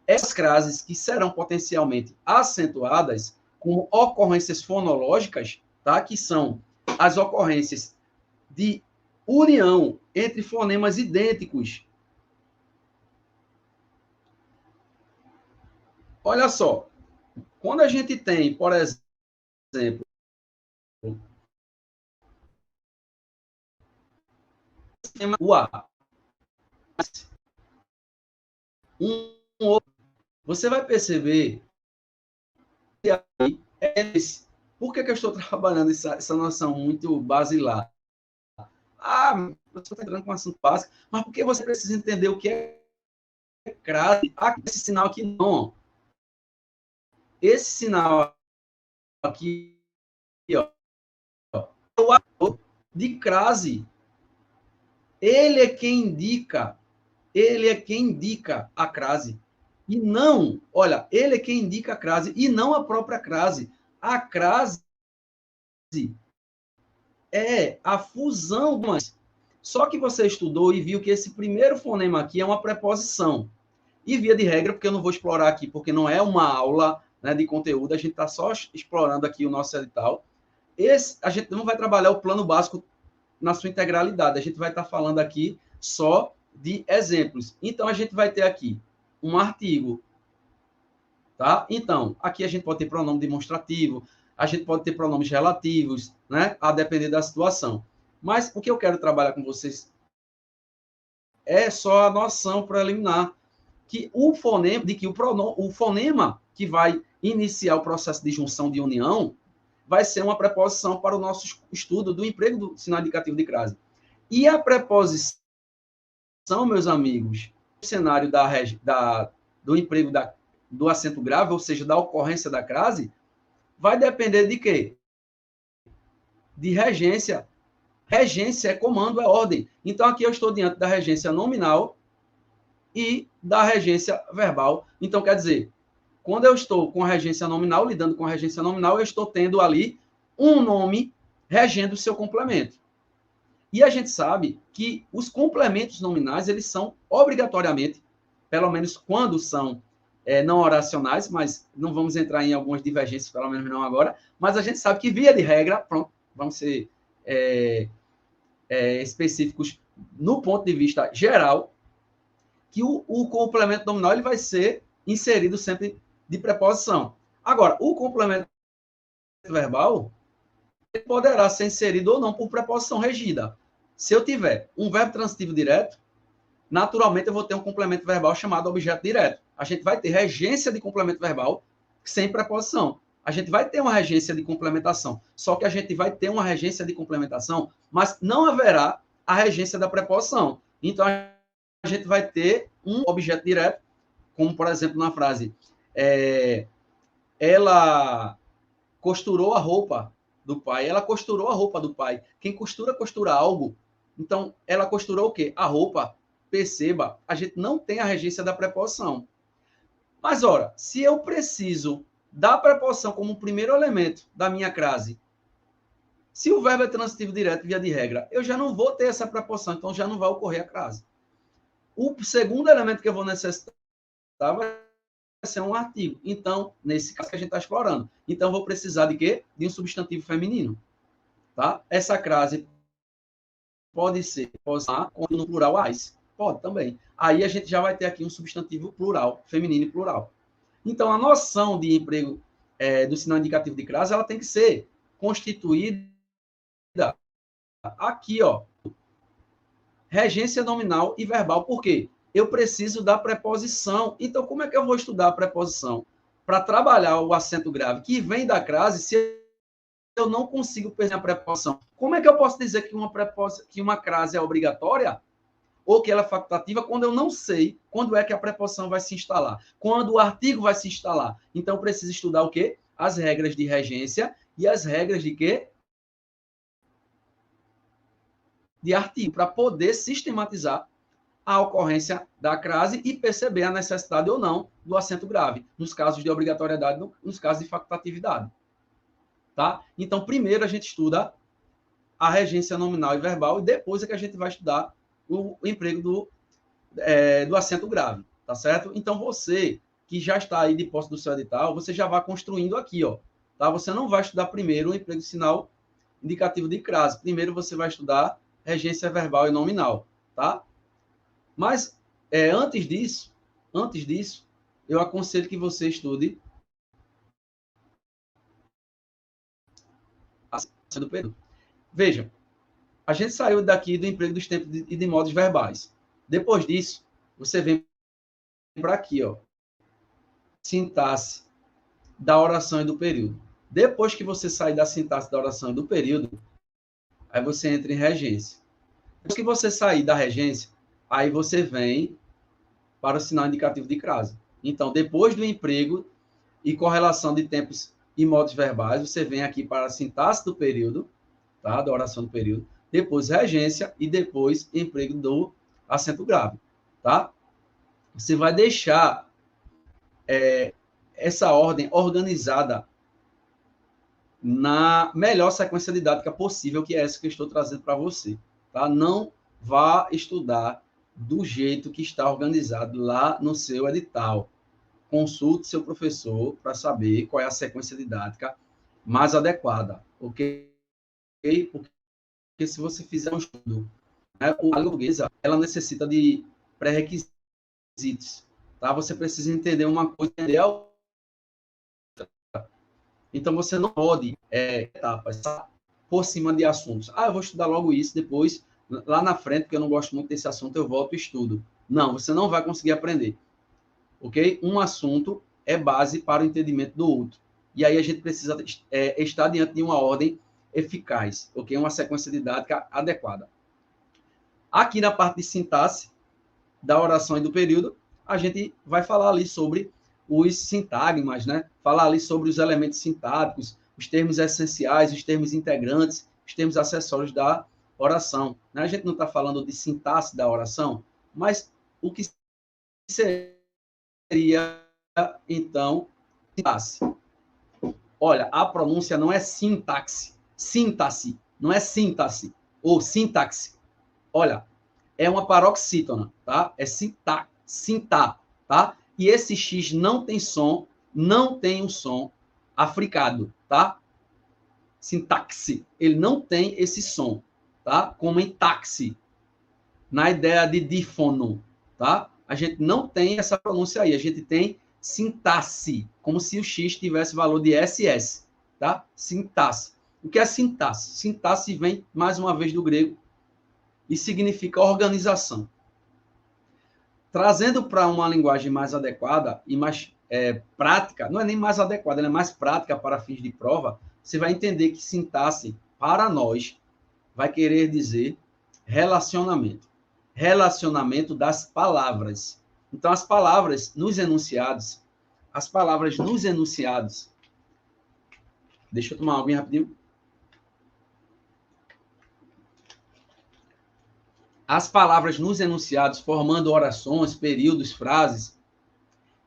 essas crases que serão potencialmente acentuadas como ocorrências fonológicas, tá? Que são as ocorrências de união entre fonemas idênticos. Olha só, quando a gente tem, por exemplo, o A, outro, você vai perceber que aí é esse. Por que eu estou trabalhando essa noção muito basilar? Ah, você está entrando com um assunto básico, mas por que você precisa entender o que é crase? Ah, esse sinal aqui não. Esse sinal aqui, ó, é o ator de crase. Ele é quem indica a crase. E não, olha, ele é quem indica a crase e não a própria crase. A crase é a fusão. Só que você estudou e viu que esse primeiro fonema aqui é uma preposição. E via de regra, porque eu não vou explorar aqui, porque não é uma aula, né, de conteúdo, a gente está só explorando aqui o nosso edital. A gente não vai trabalhar o plano básico na sua integralidade, a gente vai estar falando aqui só de exemplos. Então, a gente vai ter aqui um artigo, tá? Então, aqui a gente pode ter pronome demonstrativo, a gente pode ter pronomes relativos, né? A depender da situação. Mas o que eu quero trabalhar com vocês é só a noção preliminar que o fonema, de que o fonema que vai iniciar o processo de junção de união vai ser uma preposição para o nosso estudo do emprego do sinal indicativo de crase. E a preposição, meus amigos, no cenário do emprego do acento grave, ou seja, da ocorrência da crase, vai depender de quê? De regência. Regência é comando, é ordem. Então, aqui eu estou diante da regência nominal e da regência verbal. Então, quer dizer, quando eu estou com a regência nominal, lidando com a regência nominal, eu estou tendo ali um nome regendo o seu complemento. E a gente sabe que os complementos nominais, eles são obrigatoriamente, pelo menos quando são não oracionais, mas não vamos entrar em algumas divergências, pelo menos não agora, mas a gente sabe que, via de regra, pronto, vamos ser específicos no ponto de vista geral, que o complemento nominal ele vai ser inserido sempre de preposição. Agora, o complemento verbal, ele poderá ser inserido ou não por preposição regida. Se eu tiver um verbo transitivo direto, naturalmente eu vou ter um complemento verbal chamado objeto direto. A gente vai ter regência de complemento verbal sem preposição. A gente vai ter uma regência de complementação. Só que a gente vai ter uma regência de complementação, mas não haverá a regência da preposição. Então, a gente vai ter um objeto direto, como, por exemplo, na frase, ela costurou a roupa do pai. Ela costurou a roupa do pai. Quem costura, costura algo. Então, ela costurou o quê? A roupa. Perceba, a gente não tem a regência da preposição. Mas, ora, se eu preciso da preposição como primeiro elemento da minha crase, se o verbo é transitivo direto, via de regra, eu já não vou ter essa preposição, então já não vai ocorrer a crase. O segundo elemento que eu vou necessitar vai ser um artigo. Então, nesse caso que a gente está explorando. Então, eu vou precisar de quê? De um substantivo feminino. Tá? Essa crase pode ser no plural as. Pode também. Aí a gente já vai ter aqui um substantivo plural, feminino e plural. Então, a noção de emprego do sinal indicativo de crase, ela tem que ser constituída aqui, ó. Regência nominal e verbal. Por quê? Eu preciso da preposição. Então, como é que eu vou estudar a preposição? Para trabalhar o acento grave que vem da crase, se eu não consigo perceber a preposição, como é que eu posso dizer que uma crase é obrigatória ou que ela é facultativa quando eu não sei quando é que a preposição vai se instalar, quando o artigo vai se instalar? Então, eu preciso estudar o quê? As regras de regência e as regras de quê? De artigo, para poder sistematizar a ocorrência da crase e perceber a necessidade ou não do acento grave, nos casos de obrigatoriedade, nos casos de facultatividade. Tá? Então, primeiro a gente estuda a regência nominal e verbal e depois é que a gente vai estudar o emprego do acento grave, tá certo? Então, você que já está aí de posse do seu edital, você já vai construindo aqui, ó, tá? Você não vai estudar primeiro o emprego de sinal indicativo de crase. Primeiro você vai estudar regência verbal e nominal, tá? Mas, antes disso, eu aconselho que você estude a do período. Veja, a gente saiu daqui do emprego dos tempos e de modos verbais. Depois disso, você vem para aqui, ó, sintaxe da oração e do período. Depois que você sair da sintaxe da oração e do período, aí você entra em regência. Depois que você sair da regência, aí você vem para o sinal indicativo de crase. Então, depois do emprego e correlação de tempos e modos verbais, você vem aqui para a sintaxe do período, tá? Da oração do período, depois regência e depois emprego do acento grave, tá? Você vai deixar essa ordem organizada na melhor sequência didática possível, que é essa que eu estou trazendo para você, tá? Não vá estudar do jeito que está organizado lá no seu edital. Consulte seu professor para saber qual é a sequência didática mais adequada, ok? Porque se você fizer um estudo, né, a língua portuguesa, ela necessita de pré-requisitos, tá? Você precisa entender uma coisa, entender a outra. Então, você não pode etapas por cima de assuntos. Eu vou estudar logo isso, depois, lá na frente, porque eu não gosto muito desse assunto, eu volto e estudo. Não, você não vai conseguir aprender. Ok? Um assunto é base para o entendimento do outro. E aí a gente precisa estar diante de uma ordem eficaz, ok? Uma sequência didática adequada. Aqui na parte de sintaxe da oração e do período, a gente vai falar ali sobre os sintagmas, né? Falar ali sobre os elementos sintáticos, os termos essenciais, os termos integrantes, os termos acessórios da oração. Né? A gente não está falando de sintaxe da oração, mas o que seria, então, sintaxe. Olha, a pronúncia não é sintaxe, não é sintaxe, ou sintaxe. Olha, é uma paroxítona, tá? É sintá, tá? E esse X não tem som, não tem um som africado, tá? Sintaxe, ele não tem esse som, tá? Como em táxi, na ideia de dífono, tá? A gente não tem essa pronúncia aí, a gente tem sintaxe, como se o X tivesse valor de SS, tá? Sintaxe. O que é sintaxe? Sintaxe vem, mais uma vez, do grego e significa organização. Trazendo para uma linguagem mais adequada e mais prática, não é nem mais adequada, ela é mais prática para fins de prova, você vai entender que sintaxe, para nós, vai querer dizer relacionamento. Relacionamento das palavras. Então, as palavras nos enunciados, deixa eu tomar uma aguinha rapidinho. As palavras nos enunciados, formando orações, períodos, frases,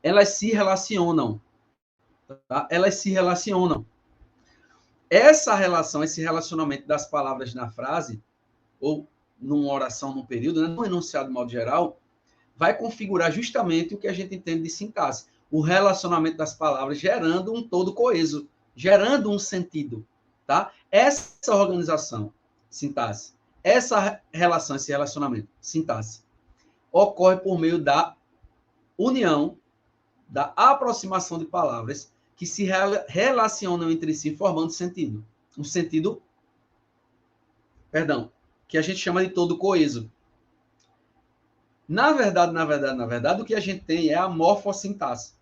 elas se relacionam. Tá? Elas se relacionam. Essa relação, esse relacionamento das palavras na frase, ou numa oração, num período, né, no enunciado de modo geral, vai configurar justamente o que a gente entende de sintaxe. O relacionamento das palavras gerando um todo coeso, gerando um sentido. Tá? Essa organização, sintaxe, essa relação, esse relacionamento, sintaxe, ocorre por meio da união, da aproximação de palavras que se relacionam entre si, formando sentido. Um sentido, que a gente chama de todo coeso. Na verdade, o que a gente tem é a morfossintaxe.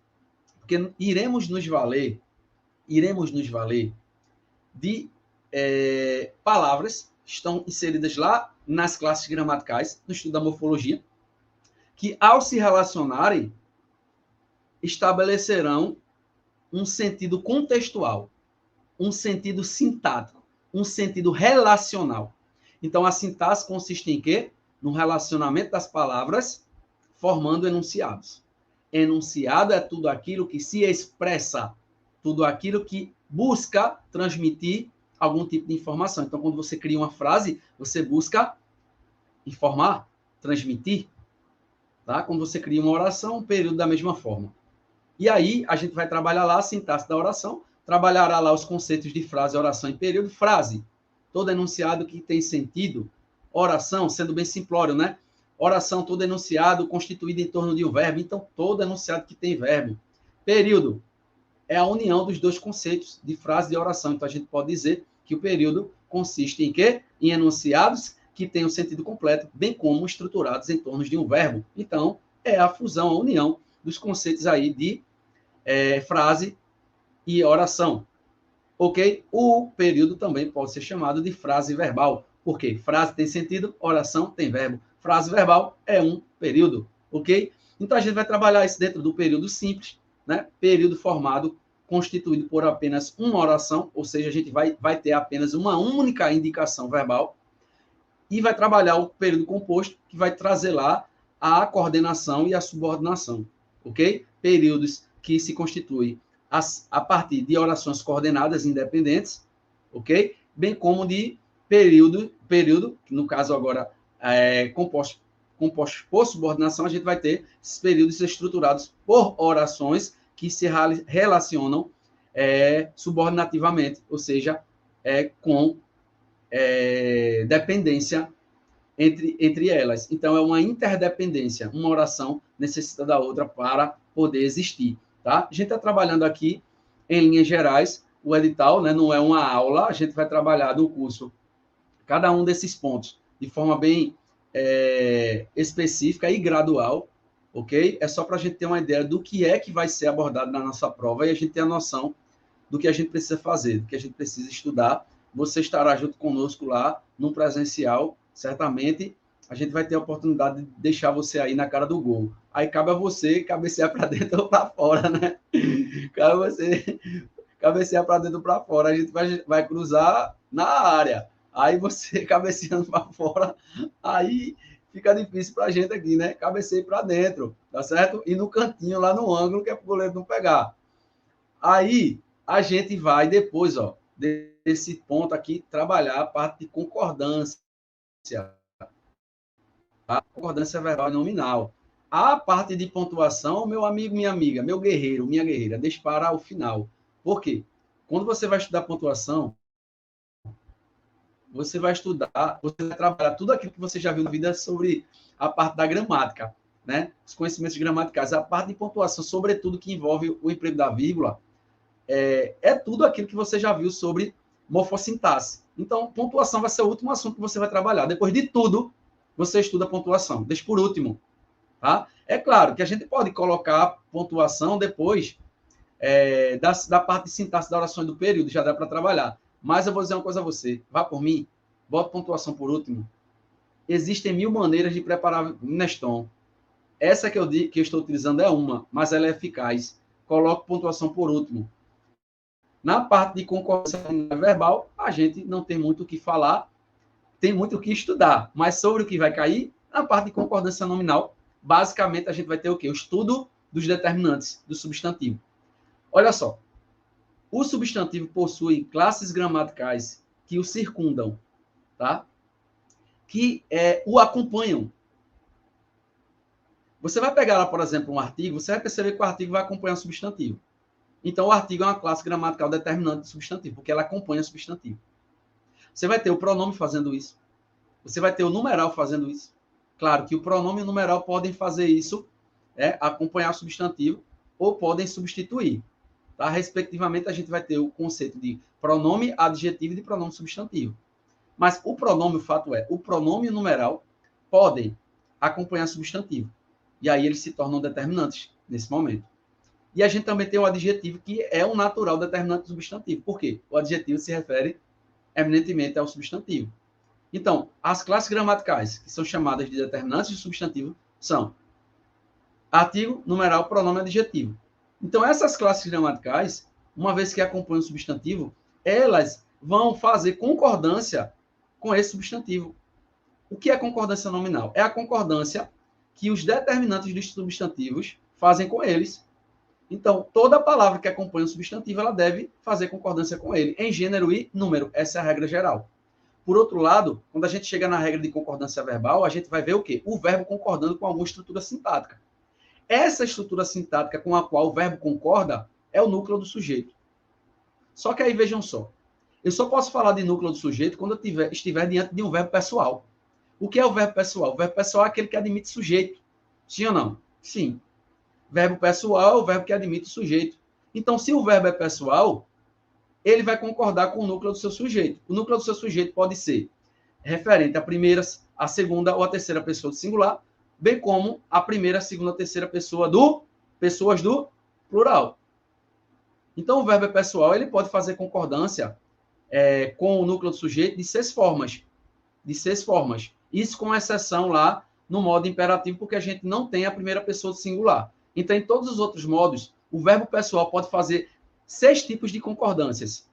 Porque iremos nos valer de palavras que estão inseridas lá nas classes gramaticais, no estudo da morfologia, que, ao se relacionarem, estabelecerão um sentido contextual, um sentido sintático, um sentido relacional. Então, a sintaxe consiste em quê? No relacionamento das palavras formando enunciados. Enunciado é tudo aquilo que se expressa, tudo aquilo que busca transmitir algum tipo de informação. Então, quando você cria uma frase, você busca informar, transmitir. Tá? Quando você cria uma oração, um período da mesma forma. E aí, a gente vai trabalhar lá a sintaxe da oração, trabalhará lá os conceitos de frase, oração e período. Frase, todo enunciado que tem sentido. Oração, sendo bem simplório, né? Oração, todo enunciado constituído em torno de um verbo. Então, todo enunciado que tem verbo. Período é a união dos dois conceitos de frase e de oração. Então, a gente pode dizer que o período consiste em quê? Em enunciados que têm o sentido completo, bem como estruturados em torno de um verbo. Então, é a fusão, a união dos conceitos aí de frase e oração. Ok? O período também pode ser chamado de frase verbal. Por quê? Frase tem sentido, oração tem verbo. Frase verbal é um período. Ok? Então, a gente vai trabalhar isso dentro do período simples, né? Período formado, constituído por apenas uma oração, ou seja, a gente vai ter apenas uma única indicação verbal, e vai trabalhar o período composto, que vai trazer lá a coordenação e a subordinação. Ok? Períodos que se constituem a partir de orações coordenadas independentes, ok? Bem como de período, que no caso agora composto por subordinação, a gente vai ter esses períodos estruturados por orações que se relacionam subordinativamente, ou seja, com dependência entre elas. Então, é uma interdependência. Uma oração necessita da outra para poder existir. Tá? A gente está trabalhando aqui, em linhas gerais, o edital, né? Não é uma aula, a gente vai trabalhar no curso cada um desses pontos de forma bem específica e gradual, ok? É só para a gente ter uma ideia do que é que vai ser abordado na nossa prova e a gente ter a noção do que a gente precisa fazer, do que a gente precisa estudar. Você estará junto conosco lá no presencial, certamente a gente vai ter a oportunidade de deixar você aí na cara do gol. Aí cabe a você cabecear para dentro ou para fora, né? Cabe a você cabecear para dentro ou para fora. A gente vai cruzar na área. Aí você cabeceando para fora, aí fica difícil para a gente aqui, né? Cabeceie para dentro, tá certo? E no cantinho, lá no ângulo, que é para o goleiro não pegar. Aí a gente vai depois, ó, desse ponto aqui, trabalhar a parte de concordância. A concordância verbal e nominal. A parte de pontuação, meu amigo, minha amiga, meu guerreiro, minha guerreira, deixe para o final. Por quê? Quando você vai estudar pontuação, você vai estudar, você vai trabalhar tudo aquilo que você já viu na vida sobre a parte da gramática, né? Os conhecimentos gramaticais, a parte de pontuação, sobretudo que envolve o emprego da vírgula, é tudo aquilo que você já viu sobre morfossintaxe. Então, pontuação vai ser o último assunto que você vai trabalhar. Depois de tudo, você estuda pontuação. Deixa por último. Tá? É claro que a gente pode colocar pontuação depois da parte de sintaxe da oração e do período, já dá para trabalhar. Mas eu vou dizer uma coisa a você. Vá por mim, bota pontuação por último. Existem 1000 maneiras de preparar Neston. Essa que eu estou utilizando é uma, mas ela é eficaz. Coloque pontuação por último. Na parte de concordância verbal, a gente não tem muito o que falar, tem muito o que estudar. Mas sobre o que vai cair, na parte de concordância nominal, basicamente a gente vai ter o quê? O estudo dos determinantes do substantivo. Olha só, o substantivo possui classes gramaticais que o circundam, tá? Que o acompanham. Você vai pegar lá, por exemplo, um artigo, você vai perceber que o artigo vai acompanhar o substantivo. Então, o artigo é uma classe gramatical determinante do substantivo, porque ela acompanha o substantivo. Você vai ter o pronome fazendo isso. Você vai ter o numeral fazendo isso. Claro que o pronome e o numeral podem fazer isso, acompanhar o substantivo, ou podem substituir. Tá? Respectivamente, a gente vai ter o conceito de pronome adjetivo e de pronome substantivo. Mas o pronome, o fato é, o pronome e o numeral podem acompanhar substantivo. E aí eles se tornam determinantes nesse momento. E a gente também tem o adjetivo, que é um natural determinante do substantivo. Por quê? O adjetivo se refere eminentemente ao substantivo. Então, as classes gramaticais, que são chamadas de determinantes de substantivo, são artigo, numeral, pronome e adjetivo. Então, essas classes gramaticais, uma vez que acompanham o substantivo, elas vão fazer concordância com esse substantivo. O que é concordância nominal? É a concordância que os determinantes dos substantivos fazem com eles. Então, toda palavra que acompanha o substantivo, ela deve fazer concordância com ele, em gênero e número. Essa é a regra geral. Por outro lado, quando a gente chega na regra de concordância verbal, a gente vai ver o quê? O verbo concordando com alguma estrutura sintática. Essa estrutura sintática com a qual o verbo concorda é o núcleo do sujeito. Só que aí, vejam só, eu só posso falar de núcleo do sujeito quando eu estiver diante de um verbo pessoal. O que é o verbo pessoal? O verbo pessoal é aquele que admite sujeito. Sim ou não? Sim. Verbo pessoal é o verbo que admite o sujeito. Então, se o verbo é pessoal, ele vai concordar com o núcleo do seu sujeito. O núcleo do seu sujeito pode ser referente à primeira, à segunda ou à terceira pessoa do singular, bem como a primeira, a segunda, a terceira pessoa pessoas do plural. Então, o verbo é pessoal, ele pode fazer concordância com o núcleo do sujeito de 6 formas. De 6 formas. Isso com exceção lá no modo imperativo, porque a gente não tem a primeira pessoa do singular. Então, em todos os outros modos, o verbo pessoal pode fazer 6 tipos de concordâncias,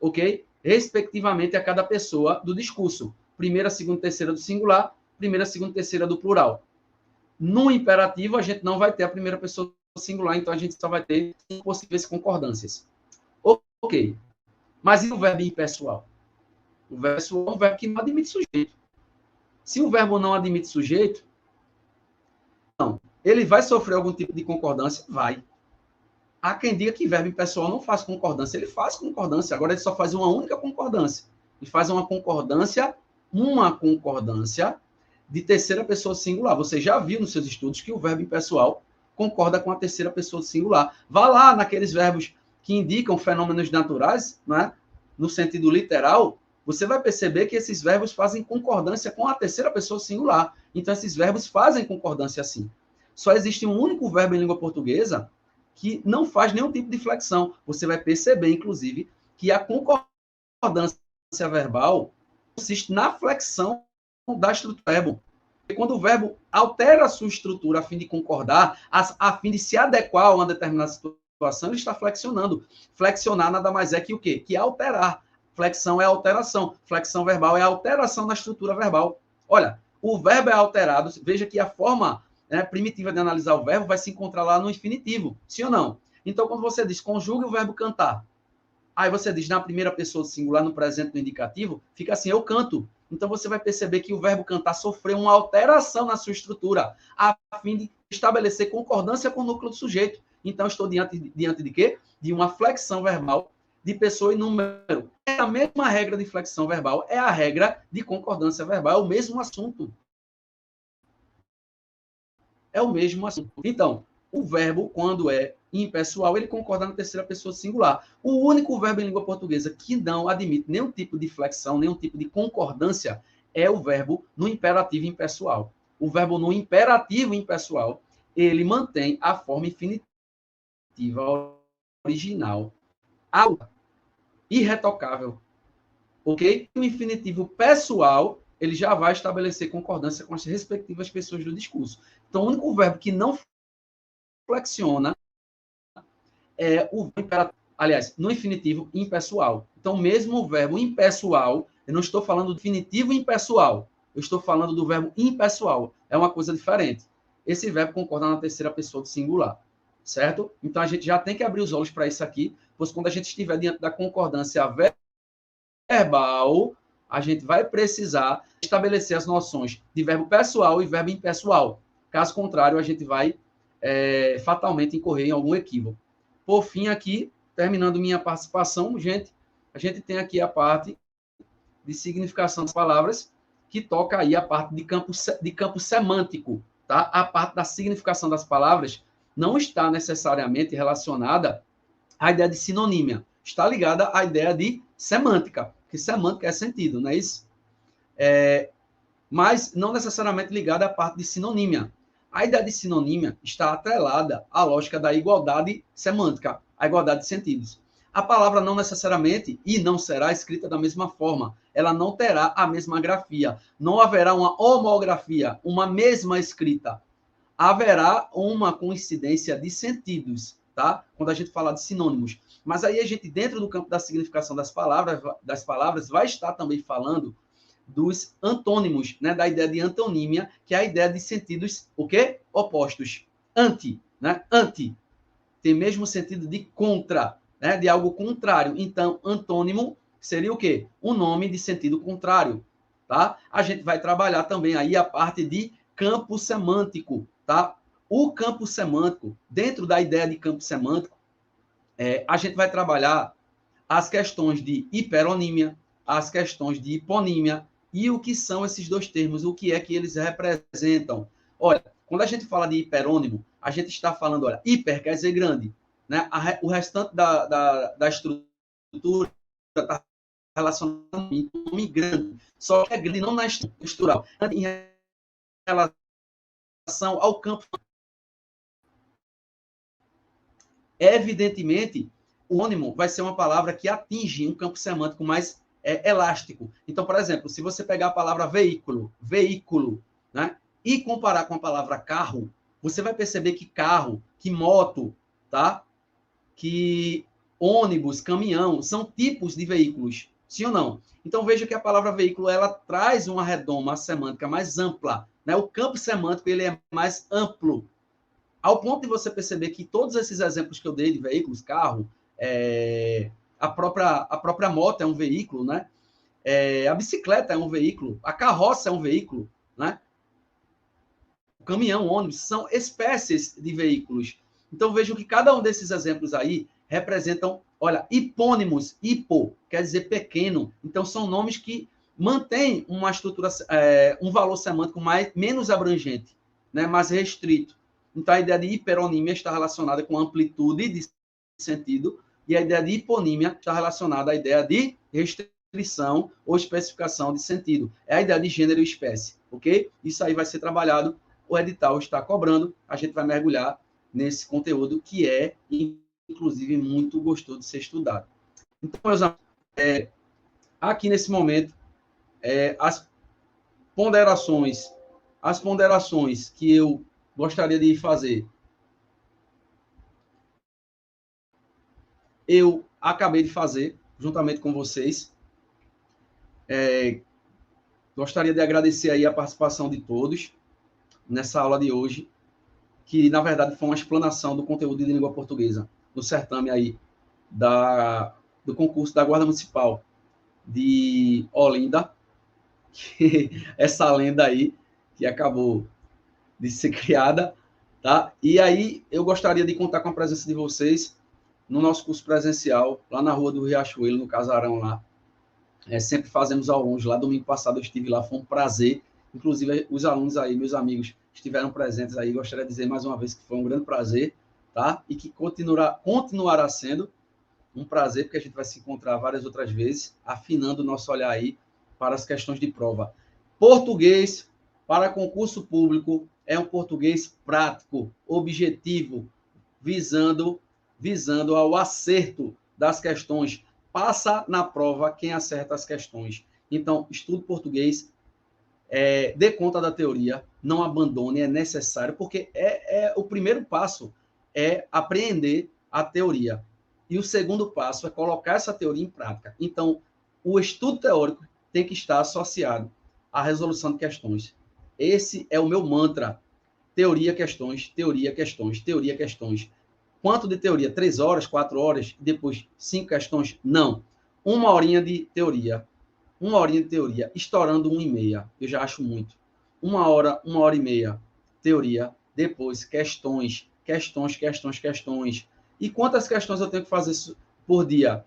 ok? Respectivamente a cada pessoa do discurso. Primeira, segunda, terceira do singular, primeira, segunda, terceira do plural. No imperativo, a gente não vai ter a primeira pessoa do singular, então a gente só vai ter possíveis concordâncias. Ok. Mas e o verbo impessoal? O verbo pessoal é um verbo que não admite sujeito. Se o verbo não admite sujeito, não. Ele vai sofrer algum tipo de concordância? Vai. Há quem diga que verbo impessoal não faz concordância. Ele faz concordância. Agora ele só faz uma única concordância. Ele faz uma concordância de terceira pessoa singular. Você já viu nos seus estudos que o verbo impessoal concorda com a terceira pessoa singular. Vá lá naqueles verbos que indicam fenômenos naturais, né? No sentido literal, você vai perceber que esses verbos fazem concordância com a terceira pessoa singular. Então, esses verbos fazem concordância sim. Só existe um único verbo em língua portuguesa que não faz nenhum tipo de flexão. Você vai perceber, inclusive, que a concordância verbal consiste na flexão da estrutura do verbo. E quando o verbo altera a sua estrutura a fim de concordar, a fim de se adequar a uma determinada situação, ele está flexionando. Flexionar nada mais é que o quê? Que alterar. Flexão é alteração. Flexão verbal é alteração na estrutura verbal. Olha, o verbo é alterado. Veja que a forma primitiva de analisar o verbo vai se encontrar lá no infinitivo. Sim ou não? Então, quando você diz conjugue o verbo cantar, aí você diz na primeira pessoa do singular, no presente, no indicativo, fica assim, eu canto. Então, você vai perceber que o verbo cantar sofreu uma alteração na sua estrutura, a fim de estabelecer concordância com o núcleo do sujeito. Então, estou diante de quê? De uma flexão verbal de pessoa e número. É a mesma regra de flexão verbal, é a regra de concordância verbal, é o mesmo assunto. É o mesmo assunto. Então, o verbo, quando é impessoal, ele concorda na terceira pessoa singular. O único verbo em língua portuguesa que não admite nenhum tipo de flexão, nenhum tipo de concordância, é o verbo no imperativo impessoal. O verbo no imperativo impessoal, ele mantém a forma infinitiva original, irretocável. Ok? O infinitivo pessoal, ele já vai estabelecer concordância com as respectivas pessoas do discurso. Então, o único verbo que não flexiona é o verbo imperativo, aliás, no infinitivo impessoal. Então, mesmo o verbo impessoal, eu não estou falando do infinitivo impessoal, eu estou falando do verbo impessoal. É uma coisa diferente. Esse verbo concorda na terceira pessoa do singular, certo? Então, a gente já tem que abrir os olhos para isso aqui, pois quando a gente estiver diante da concordância verbal, a gente vai precisar estabelecer as noções de verbo pessoal e verbo impessoal. Caso contrário, a gente vai fatalmente incorrer em algum equívoco. Por fim, aqui, terminando minha participação, gente, a gente tem aqui a parte de significação das palavras, que toca aí a parte de campo semântico, tá? A parte da significação das palavras não está necessariamente relacionada à ideia de sinonímia, está ligada à ideia de semântica, que semântica é sentido, não é isso? Mas não necessariamente ligada à parte de sinonímia. A ideia de sinonímia está atrelada à lógica da igualdade semântica, a igualdade de sentidos. A palavra não necessariamente e não será escrita da mesma forma. Ela não terá a mesma grafia. Não haverá uma homografia, uma mesma escrita. Haverá uma coincidência de sentidos, tá? Quando a gente fala de sinônimos. Mas aí a gente, dentro do campo da significação das palavras vai estar também falando dos antônimos, né? Da ideia de antonímia, que é a ideia de sentidos, o quê? Opostos. Anti, né? Anti. Tem mesmo sentido de contra, né? De algo contrário. Então, antônimo seria o quê? Um nome de sentido contrário, tá? A gente vai trabalhar também aí a parte de campo semântico, tá? O campo semântico, dentro da ideia de campo semântico, a gente vai trabalhar as questões de hiperonímia, as questões de hiponímia e o que são esses dois termos, o que é que eles representam. Olha, quando a gente fala de hiperônimo, a gente está falando, olha, hiper quer dizer grande, né? O restante da estrutura está relacionado a um nome grande, só que é grande não na estrutural, em relação ao campo. Evidentemente, o ônimo vai ser uma palavra que atinge um campo semântico mais elástico. Então, por exemplo, se você pegar a palavra veículo, né, e comparar com a palavra carro, você vai perceber que carro, que moto, tá? Que ônibus, caminhão, são tipos de veículos, sim ou não? Então, veja que a palavra veículo, ela traz uma redoma semântica mais ampla, né? O campo semântico, ele é mais amplo, ao ponto de você perceber que todos esses exemplos que eu dei de veículos, carro, a própria moto é um veículo, né? A bicicleta é um veículo, a carroça é um veículo, né? O caminhão, o ônibus, são espécies de veículos. Então, vejam que cada um desses exemplos aí representam, olha, hipônimos, hipo, quer dizer pequeno. Então, são nomes que mantêm uma estrutura, um valor semântico menos abrangente, né? Mais restrito. Então, a ideia de hiperonímia está relacionada com amplitude de sentido e a ideia de hiponímia está relacionada à ideia de restrição ou especificação de sentido. É a ideia de gênero e espécie, ok? Isso aí vai ser trabalhado, o edital está cobrando, a gente vai mergulhar nesse conteúdo que é, inclusive, muito gostoso de ser estudado. Então, meus amigos, aqui nesse momento, as ponderações que eu gostaria de fazer, eu acabei de fazer, juntamente com vocês. Gostaria de agradecer aí a participação de todos nessa aula de hoje, que, na verdade, foi uma explanação do conteúdo de língua portuguesa, no certame aí do concurso da Guarda Municipal de Olinda, essa lenda aí que acabou de ser criada, tá? E aí eu gostaria de contar com a presença de vocês no nosso curso presencial, lá na Rua do Riachuelo, no Casarão lá. Sempre fazemos alunos lá. Domingo passado eu estive lá, foi um prazer. Inclusive, os alunos aí, meus amigos, estiveram presentes aí. Gostaria de dizer mais uma vez que foi um grande prazer, tá? E que continuará sendo um prazer, porque a gente vai se encontrar várias outras vezes, afinando o nosso olhar aí para as questões de prova. Português para concurso público é um português prático, objetivo, visando ao acerto das questões. Passa na prova quem acerta as questões. Então, estude português, dê conta da teoria, não abandone, é necessário, porque o primeiro passo é apreender a teoria. E o segundo passo é colocar essa teoria em prática. Então, o estudo teórico tem que estar associado à resolução de questões. Esse é o meu mantra. Teoria, questões, teoria, questões, teoria, questões. Quanto de teoria? 3 horas, 4 horas, depois 5 questões? Não. 1 horinha de teoria. 1 horinha de teoria, estourando 1h30. Eu já acho muito. 1 hora, 1h30, teoria. Depois, questões. E quantas questões eu tenho que fazer por dia?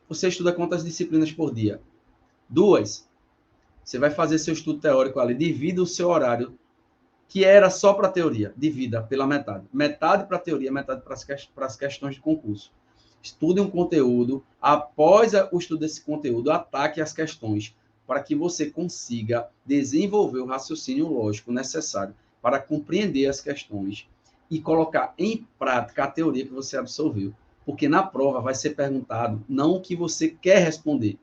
Você estuda quantas disciplinas por dia? 2. Você vai fazer seu estudo teórico ali. Divida o seu horário, que era só para teoria. Divida pela metade. Metade para teoria, metade para as questões de concurso. Estude um conteúdo. Após o estudo desse conteúdo, ataque as questões, para que você consiga desenvolver o raciocínio lógico necessário para compreender as questões e colocar em prática a teoria que você absorveu. Porque na prova vai ser perguntado não o que você quer responder,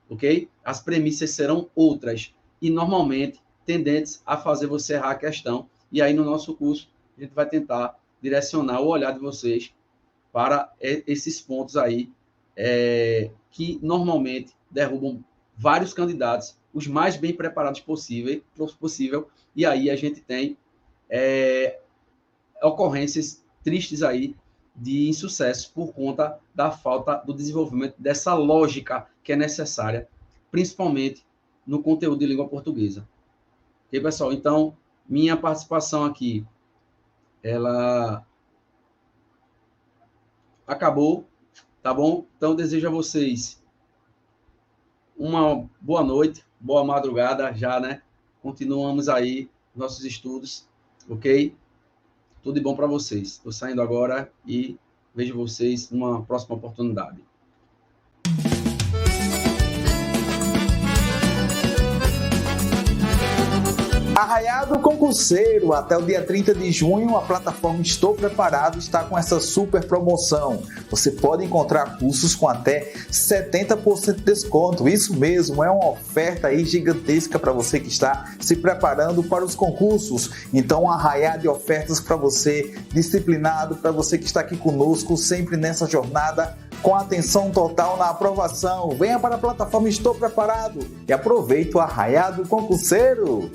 ok? As premissas serão outras e normalmente tendentes a fazer você errar a questão. E aí no nosso curso a gente vai tentar direcionar o olhar de vocês para esses pontos aí que normalmente derrubam vários candidatos, os mais bem preparados possível, e aí a gente tem ocorrências tristes aí de insucesso por conta da falta do desenvolvimento dessa lógica que é necessária, principalmente no conteúdo de língua portuguesa. Ok, pessoal? Então, minha participação aqui, ela acabou, tá bom? Então, desejo a vocês uma boa noite, boa madrugada já, né? Continuamos aí nossos estudos, ok? Tudo de bom para vocês. Estou saindo agora e vejo vocês numa próxima oportunidade. Arraiado concurseiro, até o dia 30 de junho, a plataforma Estou Preparado está com essa super promoção. Você pode encontrar cursos com até 70% de desconto. Isso mesmo, é uma oferta aí gigantesca para você que está se preparando para os concursos. Então, um arraiado de ofertas para você, disciplinado, para você que está aqui conosco, sempre nessa jornada, com atenção total na aprovação. Venha para a plataforma Estou Preparado e aproveite o Arraiado concurseiro.